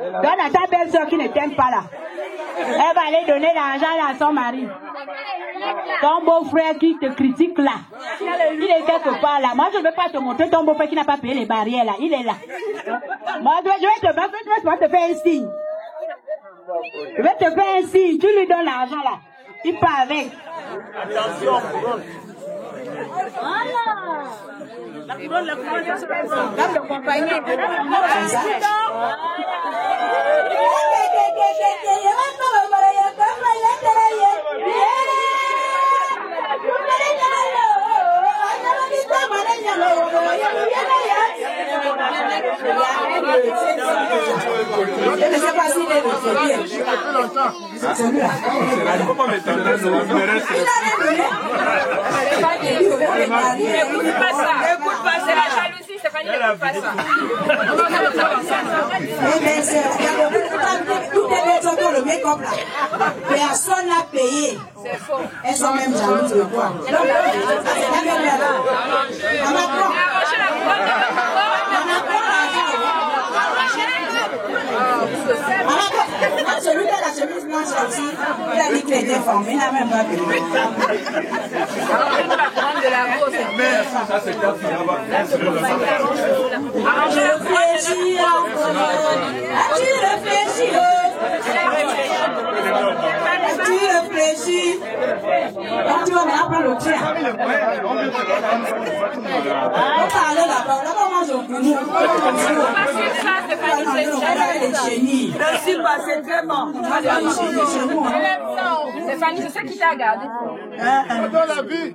Donne à ta belle-sœur qui ne t'aime pas là. Elle va aller donner l'argent à son mari. Ton beau-frère qui te critique là. Il est quelque part là. Moi, je ne veux pas te montrer ton beau-frère qui n'a pas payé les barrières là. Il est là. Moi, je vais te faire un signe. Je vais te faire un signe. Tu lui donnes l'argent là. Il part avec. Attention, voilà. La couronne, la compagnie. Je ne sais pas s'il est le celui-là. Écoute pas ça, c'est la jalousie, Stéphanie, n'écoute pas ça. Tout est bien sur le make-up là. Personne n'a payé. C'est faux. Elles sont même jalouses de quoi. Celui qui a la chemise blanche aussi, il a dit qu'il était formé, il n'a même pas payé. De la grosse. ça c'est quand tu réfléchis. Quand tu vas maintenant prendre le tien. On parle là-bas, là-bas on mange au boulot. Merci, c'est très bon. Stéphanie, c'est ça qui t'a gardé. Dans la vie.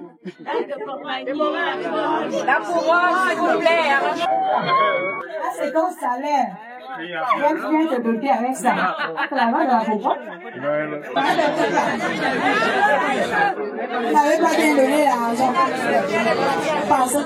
La couronne, s'il vous plaît. C'est ton salaire. J'aime bien te doter avec ça. C'est la loi de la couronne. Vous n'avez pas bien donné l'argent. Parce que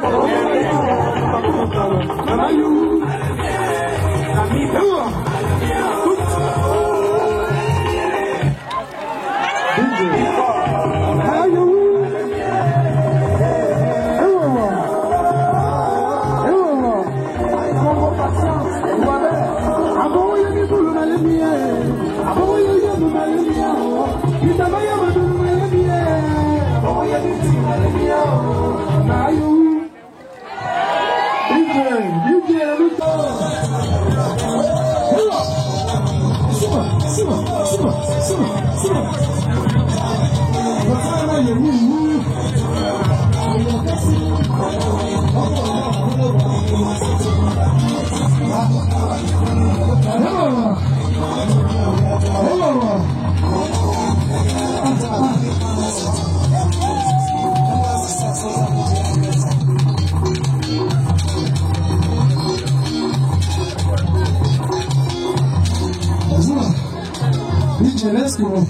Let's go.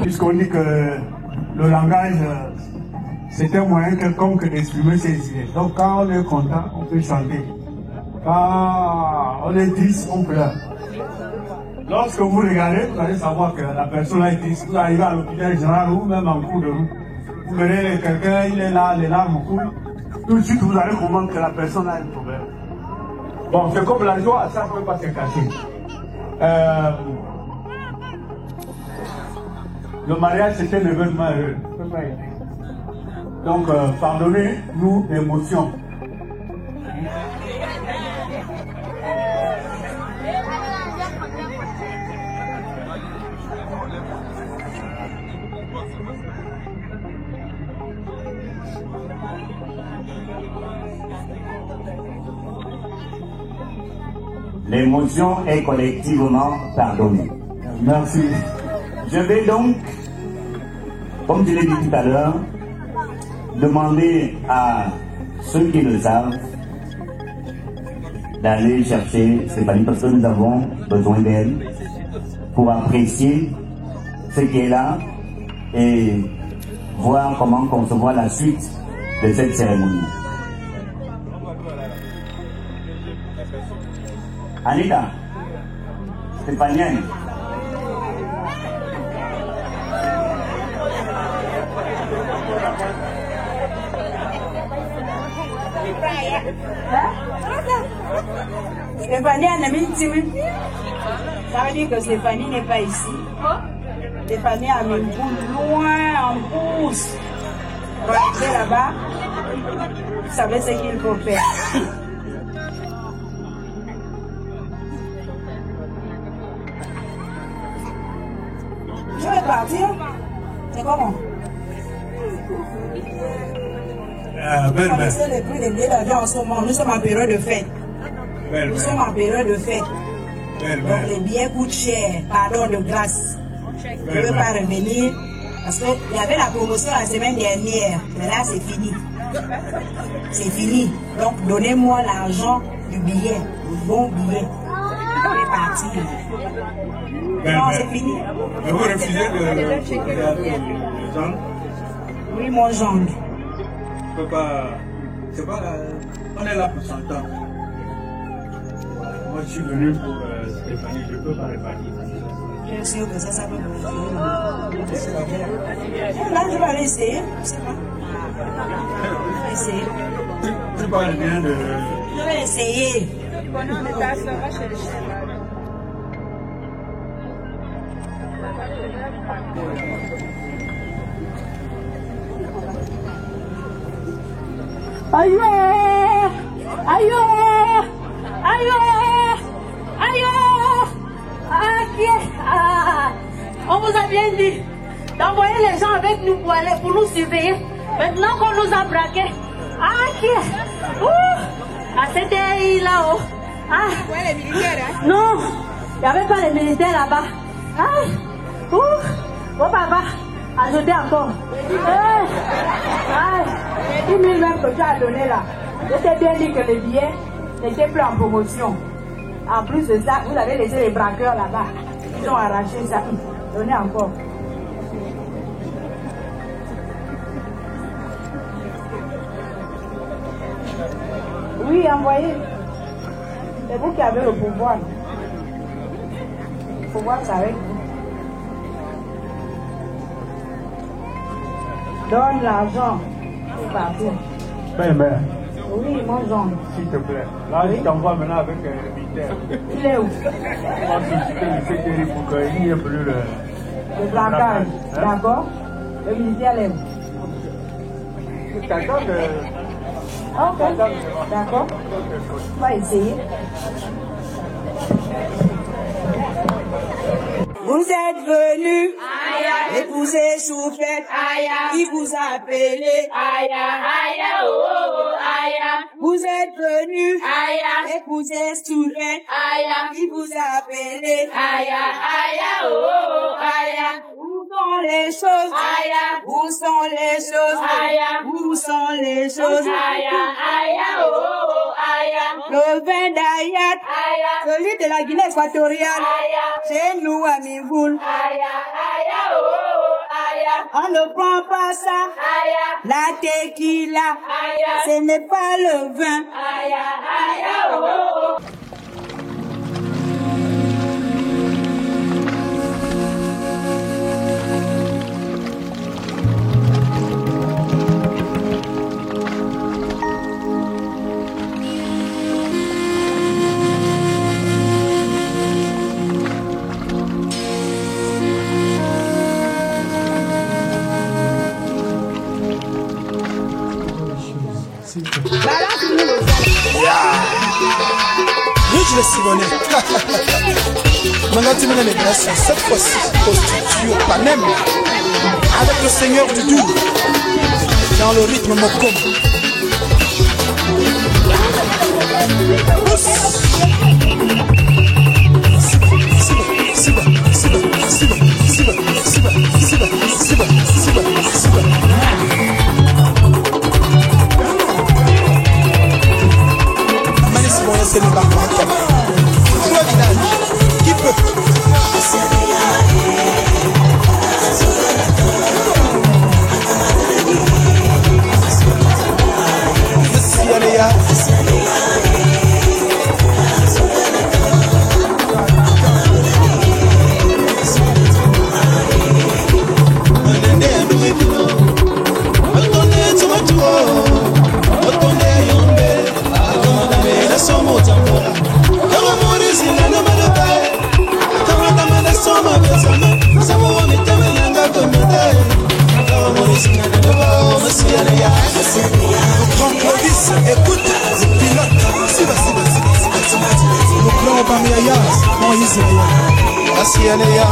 Puisqu'on dit que le langage, c'est un moyen quelconque d'exprimer ses idées. Donc quand on est content, on peut chanter. Quand on est triste, on pleure. Lorsque vous regardez, vous allez savoir que la personne est triste. Vous arrivez à l'hôpital général ou même en cours de route. Vous verrez quelqu'un, il est là, les larmes coulent. Tout de suite, vous allez comprendre que la personne a un problème. Bon, c'est comme la joie, ça ne peut pas se cacher. Le mariage, c'est un événement heureux. Donc, pardonnez-nous l'émotion. L'émotion est collectivement pardonnée. Merci. Je vais donc, comme je l'ai dit tout à l'heure, demander à ceux qui le savent d'aller chercher Stéphanie parce que nous avons besoin d'elle pour apprécier ce qui est là et voir comment concevoir la suite de cette cérémonie. Anita, Stéphanienne. Stéphanie a mis une timide. Ça veut dire que Stéphanie n'est pas ici. Stéphanie a mis une boule loin en pouce. Pour arriver là-bas, vous savez ce qu'il faut faire. Je vais partir. C'est comment? Belle. Le prix des billets d'avion en ce moment, nous sommes en période de fête. Nous sommes en période de fête. Donc les billets coûtent cher. Pardon de grâce. Je ne veux pas revenir. Parce qu'il y avait la promotion la semaine dernière. Mais là, c'est fini. C'est fini. Donc donnez-moi l'argent du billet. Le bon billet. Je vais partir. Non, c'est fini. Mais vous refusez de gendre? Oui, mon gendre. Je peux pas. C'est pas la... On est là pour s'entendre. Moi, je suis venu pour Stéphanie, je ne peux pas répartir. Je suis sûr que ça peut me faire. Là, je vais aller essayer. Je sais pas. Je vais essayer. Tu parles bien de. Je vais essayer. Aïe, aïe, aïe, aïe, on vous a bien dit d'envoyer les gens avec nous pour nous surveiller. Maintenant qu'on nous a braqués, c'était là-haut. Les militaires, hein? Non, il n'y avait pas les militaires là-bas. Oh papa, ajoutez encore. 10 000 même que tu as donné là. Je t'ai bien dit que les billets n'étaient plus en promotion. En plus de ça, vous avez laissé les braqueurs là-bas. Ils ont arraché ça. Donnez encore. Oui, envoyez. C'est vous qui avez le pouvoir. Le pouvoir, c'est avec vous. Donne l'argent pour partir. Mère. Oui, mon genre. S'il te plaît. Là, je t'envoie maintenant avec le militaire. Il est où? Je pense que c'est terrible pour qu'il n'y ait plus le braquage. D'accord. Le militaire est où? Quelqu'un de... Ok. D'accord. On va essayer. Vous êtes venu épouser Choufette, qui vous a appelé, Aïe, aïe, aïe, oh, aïe. Vous êtes venus épouser Soulin qui vous a appelé. Où sont les choses? Où sont les choses? Où sont les choses? Le vin d'Ayat, celui de la Guinée équatoriale, chez nous à Mivoul. On ne prend pas ça, la tequila, ce n'est pas le vin. Je le Simonet. Maintenant tu me les grâces, cette fois-ci constitue au Panem avec le Seigneur du Doux dans le rythme Mokom. C'est le bar trois villages. Qui peut? Écoute, pilote, le plan Obamaya, non Israël, Asianéa,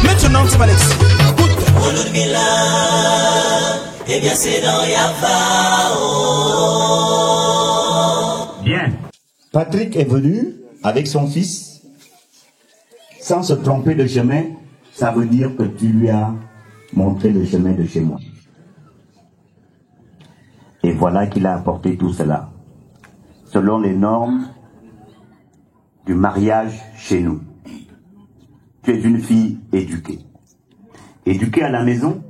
Maintenant, c'est Alex. Eh bien, c'est dans Bien. Patrick est venu avec son fils sans se tromper de chemin. Ça veut dire que tu lui as montré le chemin de chez moi. Et voilà qu'il a apporté tout cela, selon les normes du mariage chez nous. Tu es une fille éduquée. Éduquée à la maison,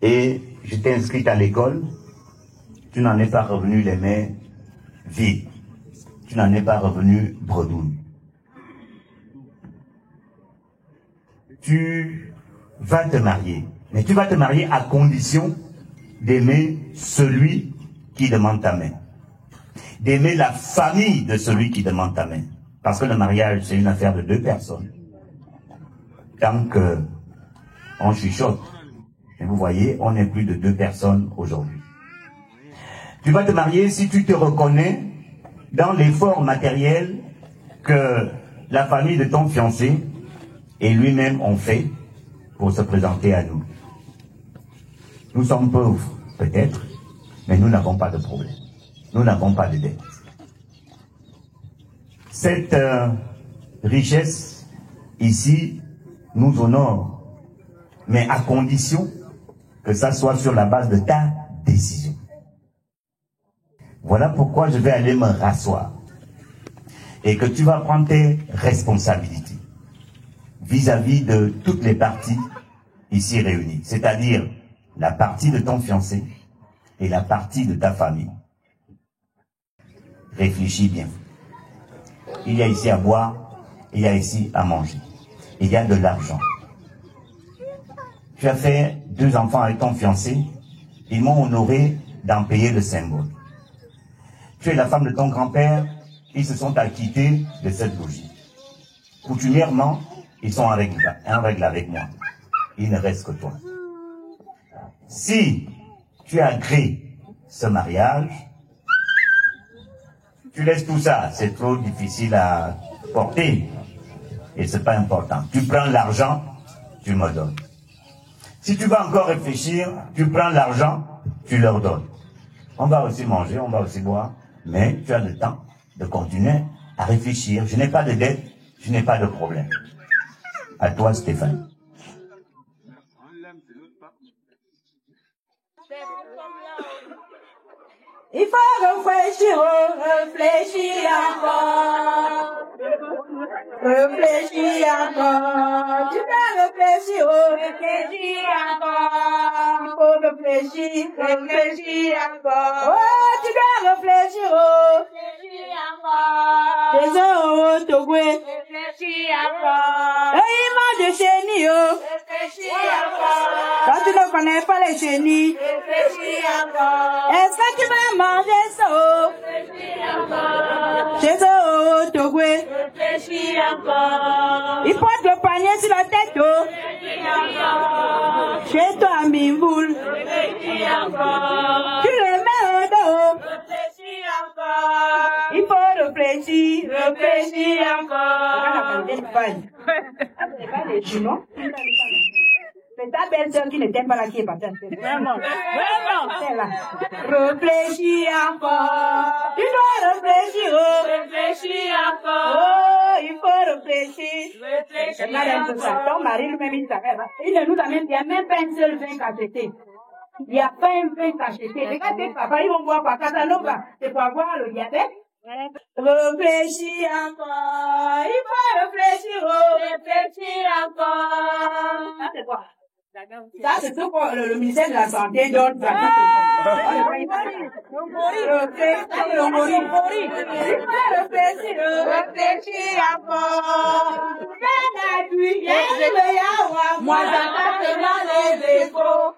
et je t'ai inscrite à l'école. Tu n'en es pas revenu les mains vides. Tu n'en es pas revenu bredouille. Tu vas te marier. Mais tu vas te marier à condition d'aimer celui qui demande ta main. D'aimer la famille de celui qui demande ta main. Parce que le mariage, c'est une affaire de deux personnes. Tant que on chuchote, et vous voyez, on n'est plus de deux personnes aujourd'hui. Tu vas te marier si tu te reconnais dans l'effort matériel que la famille de ton fiancé et lui-même ont fait pour se présenter à nous. Nous sommes pauvres, peut-être, mais nous n'avons pas de problème. Nous n'avons pas de dette. Cette richesse, ici, nous honore, mais à condition que ça soit sur la base de ta décision. Voilà pourquoi je vais aller me rasseoir et que tu vas prendre tes responsabilités vis-à-vis de toutes les parties ici réunies, c'est-à-dire la partie de ton fiancé et la partie de ta famille. Réfléchis bien. Il y a ici à boire, il y a ici à manger. Il y a de l'argent. Tu as fait 2 enfants avec ton fiancé. Ils m'ont honoré d'en payer le symbole. Tu es la femme de ton grand-père. Ils se sont acquittés de cette logique. Coutumièrement, ils sont en règle avec moi. Il ne reste que toi. Si tu agrées ce mariage, tu laisses tout ça. C'est trop difficile à porter. Et c'est pas important. Tu prends l'argent, tu me donnes. Si tu vas encore réfléchir, tu prends l'argent, tu leur donnes. On va aussi manger, on va aussi boire, mais tu as le temps de continuer à réfléchir. Je n'ai pas de dette, je n'ai pas de problème. À toi, Stéphane. Il faut réfléchir, réfléchir encore. Réfléchis encore. Tu dois réfléchir, réfléchis encore. Il faut réfléchir, réfléchir encore. Oh, tu dois réfléchir, réfléchis encore. Tes euros, Togoué, réfléchis encore. Et il mange des chenilles, réfléchis encore. Quand tu ne connais pas les chenilles, réfléchis encore. Est-ce que tu vas manger ça? Réfléchis encore. Tes euros, Togoué, réfléchis encore. Il porte le panier sur la tête, oh. Réfléchis encore. Chez toi, Mimboul. Réfléchis encore. Tu le mets au dos. Réfléchis encore. Il faut réfléchir, réfléchir encore. C'est ta belle-sœur qui ne t'aime pas là qui est partie. Vraiment, vraiment. C'est là. Réfléchis encore. Tu dois réfléchir, oh. Réfléchis encore. Oh, il faut réfléchir. Réfléchis encore. Ton mari lui-même, il s'arrête. Il ne nous amène, il n'y a même pas un seul vin cacheté. Il n'y a pas un vin cacheté. Regardez, papa, ils vont boire par Casanova. C'est pour avoir le diabète. Réfléchis encore, il faut réfléchir, réfléchir encore. Ça c'est quoi? Ça c'est tout pour le ministère de la Santé donne. Il faut réfléchir encore. Moi j'entends seulement les échos.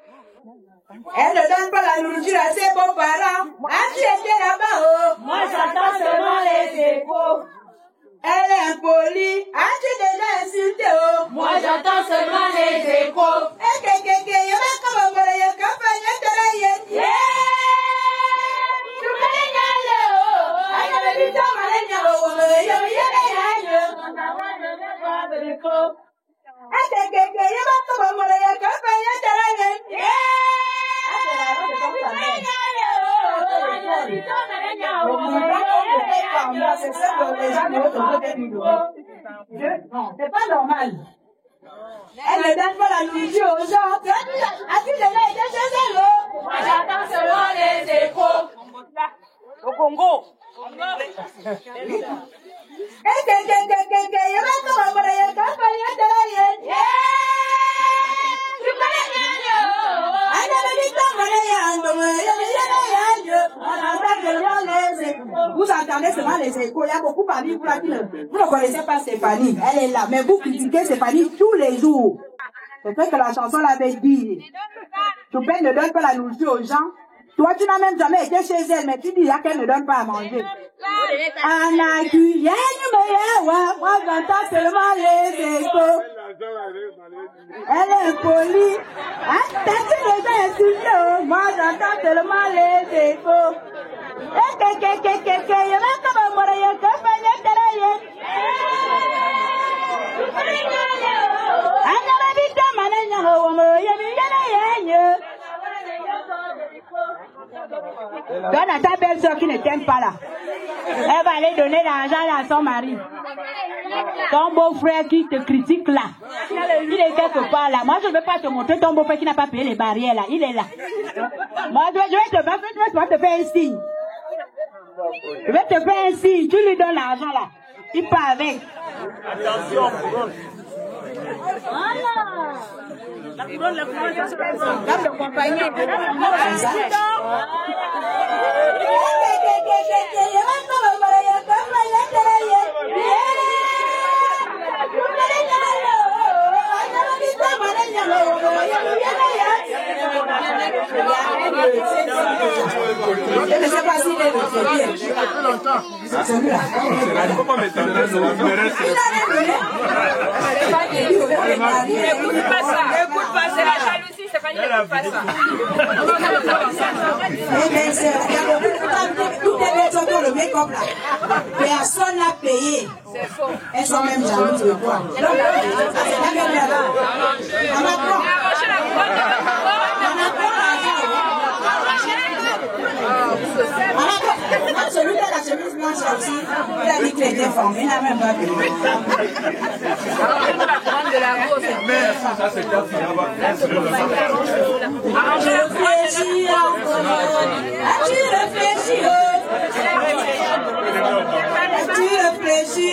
Elle ne donne pas la nourriture à ses beaux-parents. As-tu été là-bas, oh? Moi j'entends seulement les échos. Elle est impolie. As-tu déjà insulté, oh? Moi j'entends seulement les échos. Non, c'est pas normal. Elle ne donne pas la nourriture aux gens. As-tu déjà été chez elle? Moi j'entends seulement les échos. Au Congo. Vous entendez seulement les échos. Il y a beaucoup parmi vous là qui vous ne connaissez pas Stéphanie. Elle est là. Mais vous critiquez Stéphanie tous les jours. C'est vrai que la chanson l'avait dit. Choupin ne donne pas la nourriture aux gens. Toi, tu n'as même jamais été chez elle, mais tu dis là qu'elle ne donne pas à manger. Moi, j'entends seulement les échos. Elle est impolie. T'as-tu déjà insulté? Moi, j'entends seulement les échos. Donne à ta belle-soeur qui ne t'aime pas là. Elle va aller donner l'argent à son mari. Ton beau-frère qui te critique là. Il est quelque part là. Moi je ne veux pas te montrer ton beau-frère qui n'a pas payé les barrières là. Il est là. Moi je vais te faire un signe. Je vais te faire un signe. Tu lui donnes l'argent là. Il part avec. Attention, voilà. La couronne, dame de compagnie. Je ne sais pas s'il est le bien. Celui-là. Écoute pas ça, c'est la jalousie, c'est pas une écoute pas ça. Toutes les personnes ont le make-up là. Personne n'a payé. C'est faux. Elles sont même jalouses de quoi. Celui de la chemise blanche aussi, il a dit qu'il était formé, il n'a même pas payé. De la grosse. Ça c'est quand il Réfléchis encore. As-tu réfléchi? As-tu réfléchi?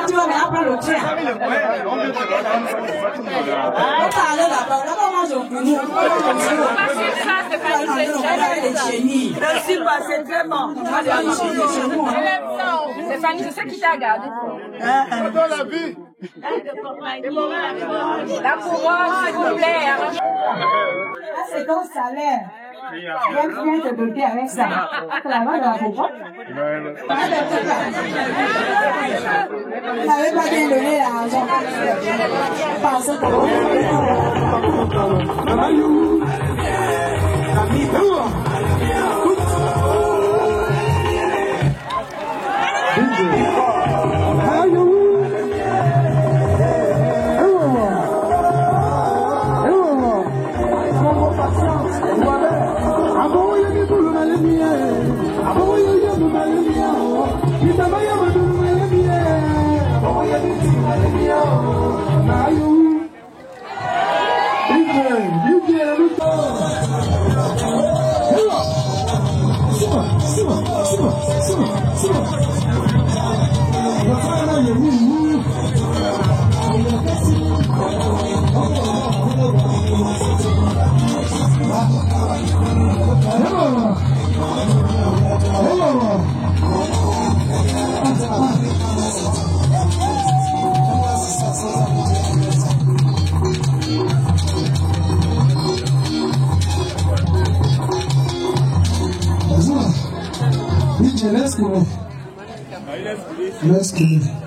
Tu vas me prendre le train. On parle là-bas, là-bas mange au boulot. Merci, c'est très bon. Stéphanie, c'est ça qui t'a gardé. Dans la vie. La couronne, s'il vous plaît. C'est ton salaire. J'aime bien te doter avec ça. C'est la main de la couronne. Vous n'avez pas bien donné l'argent. Pensez que Simba. Let's go.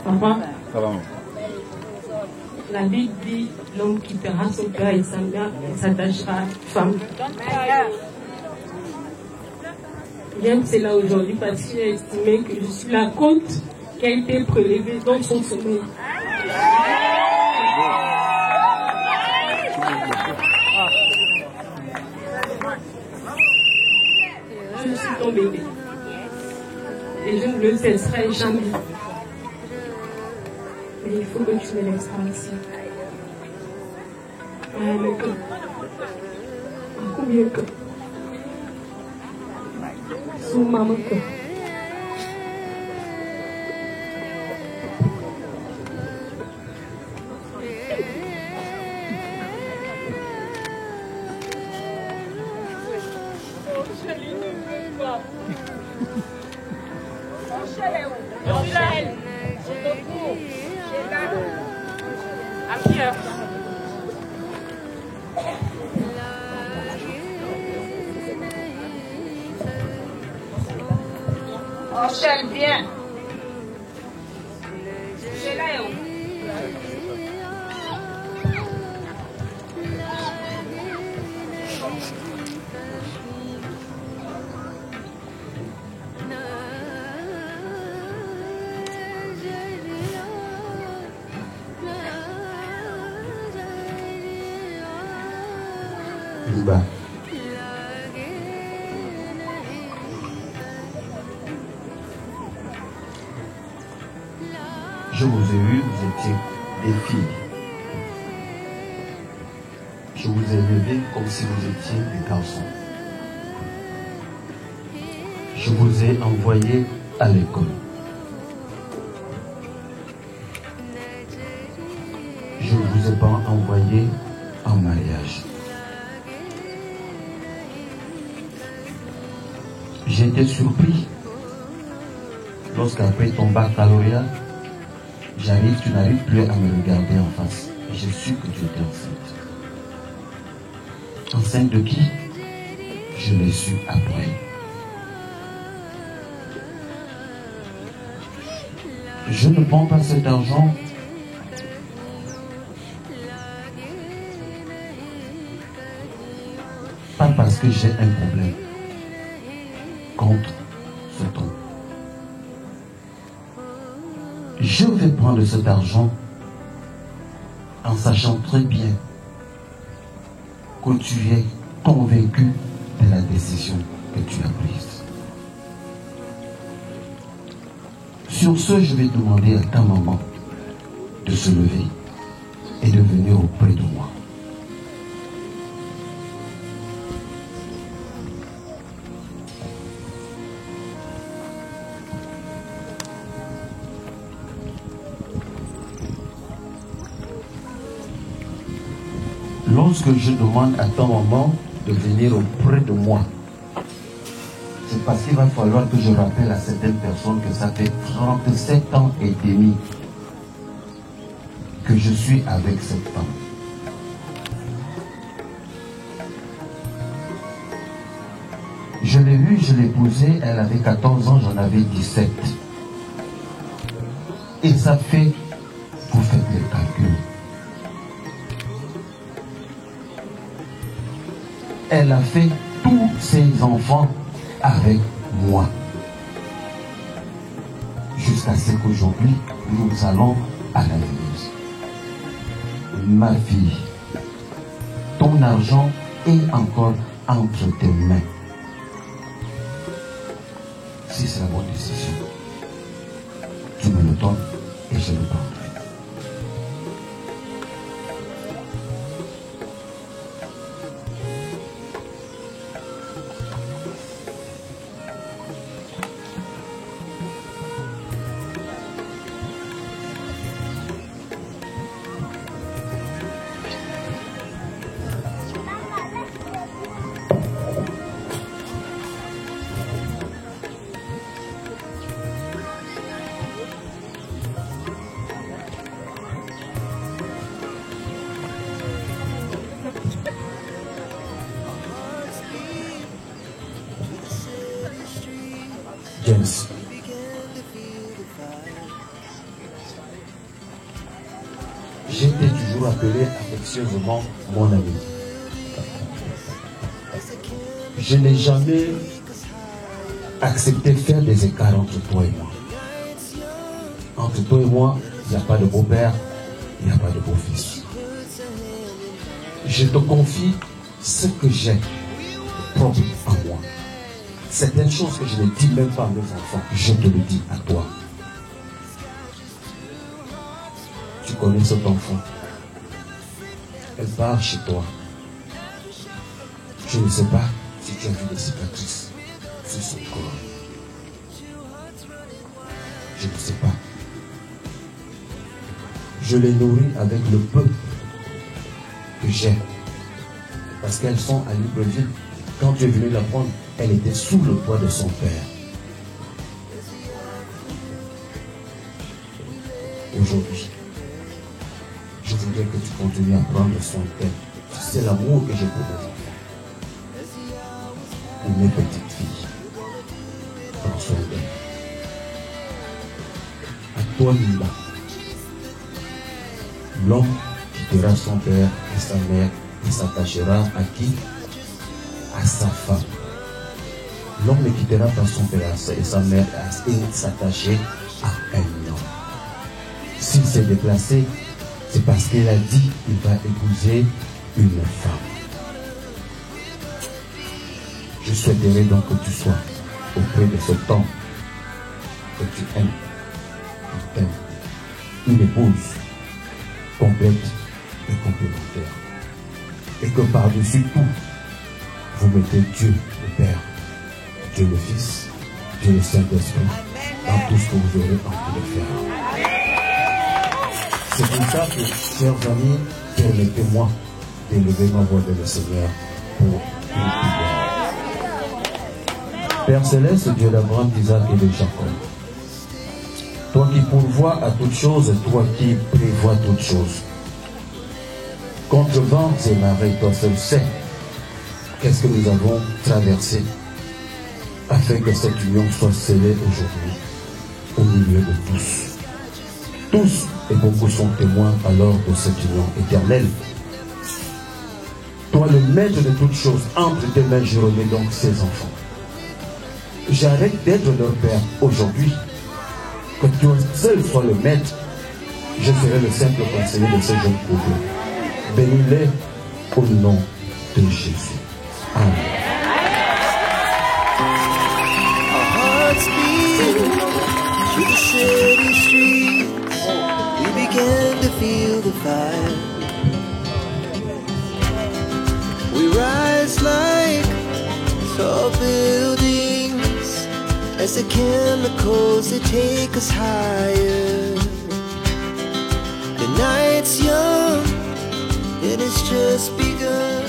Papa, la Bible dit l'homme quittera son père et sa mère et s'attachera à une femme. J'aime cela aujourd'hui parce qu'il a estimé que je suis la côte qui a été prélevée dans son sommeil. Je suis ton bébé et je ne le cesserai jamais. Mais il faut que tu me laisses partir. Combien que sous maman que Enchaîne bien. C'est là où? Liba. Je vous ai eu, vous étiez des filles. Je vous ai élevé comme si vous étiez des garçons. Je vous ai envoyé à l'école. Je ne vous ai pas envoyé en mariage. J'ai été surpris lorsqu'après ton baccalauréat, tu n'arrives plus à me regarder en face. Et j'ai su que tu étais enceinte. Enceinte de qui? Je l'ai su après. Je ne prends pas cet argent pas parce que j'ai un problème contre ce ton. Je vais prendre cet argent en sachant très bien que tu es convaincu de la décision que tu as prise. Sur ce, je vais demander à ta maman de se lever et de venir auprès de moi. Lorsque je demande à ta maman de venir auprès de moi, c'est parce qu'il va falloir que je rappelle à certaines personnes que ça fait 37 ans et demi que je suis avec cette femme. Je l'ai vue, je l'ai épousée, elle avait 14 ans, j'en avais 17. Et ça fait, vous faites les calculs. Elle a fait tous ses enfants avec moi. Jusqu'à ce qu'aujourd'hui, nous allons à la l'église. Ma fille, ton argent est encore entre tes mains. Si c'est la bonne décision, tu me le donnes et je le prendrai. James. J'ai été toujours appelé affectueusement mon ami. Je n'ai jamais accepté de faire des écarts entre toi et moi. Entre toi et moi, il n'y a pas de beau-père, il n'y a pas de beau-fils. Je te confie ce que j'ai propre en moi. Certaines choses que je ne dis même pas à mes enfants, je te le dis à toi. Tu connais cet enfant. Elle part chez toi. Je ne sais pas si tu as vu des cicatrices sur son corps. Je ne sais pas. Je les nourris avec le peu que j'ai. Parce qu'elles sont à Libreville. Quand tu es venu la prendre, elle était sous le poids de son père. Aujourd'hui, je voudrais que tu continues à prendre soin d'elle. C'est l'amour que j'ai pour mes enfants. Pour mes petites filles. Prends soin d'elle. À toi, Lila. L'homme quittera son père et sa mère et s'attachera à qui? À sa femme. L'homme ne quittera pas son père et sa mère et s'attacher à un homme. S'il s'est déplacé, c'est parce qu'il a dit qu'il va épouser une femme. Je souhaiterais donc que tu sois auprès de cet homme que tu aimes, qui t'aime, une épouse complète et complémentaire. Et que par-dessus tout, vous mettez Dieu le Père, Dieu le Fils, Dieu le Saint-Esprit dans tout ce que vous aurez envie de faire. C'est pour ça que, chers amis, permettez-moi d'élever ma voix vers le Seigneur pour une prière. Père Céleste, Dieu d'Abraham, d'Isaac et de Jacob, toi qui pourvois à toutes choses, toi qui prévois toutes choses, contre vents et marées, toi seul sais qu'est-ce que nous avons traversé afin que cette union soit scellée aujourd'hui au milieu de tous. Tous et beaucoup sont témoins alors de cette union éternelle. Toi, le maître de toutes choses, entre tes mains, je remets donc ces enfants. J'arrête d'être leur père aujourd'hui. Que toi seul sois le maître. Je serai le simple conseiller de ce jeune couple. Bénis-les au nom de Jésus. Amen. Our hearts beat through the city streets. We began to feel the fire. We rise like tall buildings as the chemicals they take us higher. The night's young and it's just begun.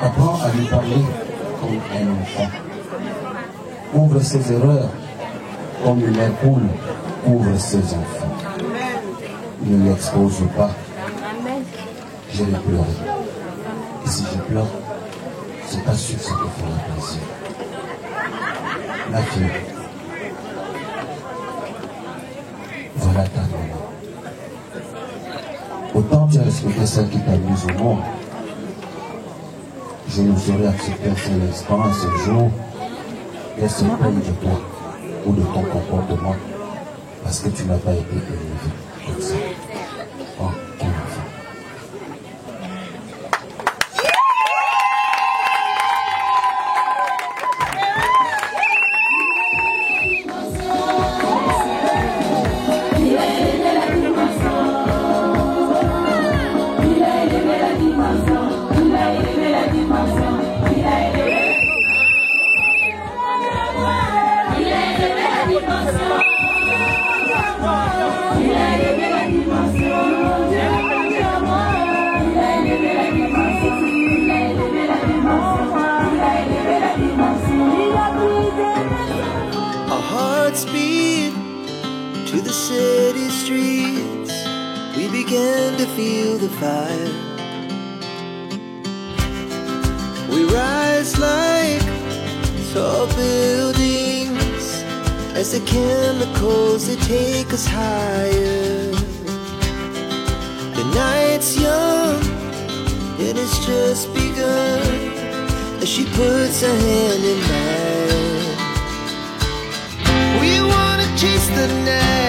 Apprends à lui parler comme un enfant. Ouvre ses erreurs comme une mère poule ouvre ses enfants. Ne l'expose pas. Je vais pleurer. Et si je pleure, c'est pas sûr que ça te fera plaisir. La fille. Voilà ta maman. Autant tu as respecté celle qui t'a mise au monde. Je ne saurais accepter un instant, ce jour, qu'elle se plaigne de toi ou de ton comportement parce que tu n'as pas été élevé comme ça. Oh, ton enfant. Il a began to feel the fire. We rise like tall buildings as the chemicals, they take us higher. The night's young and it's just begun as she puts her hand in mine. We wanna chase the night,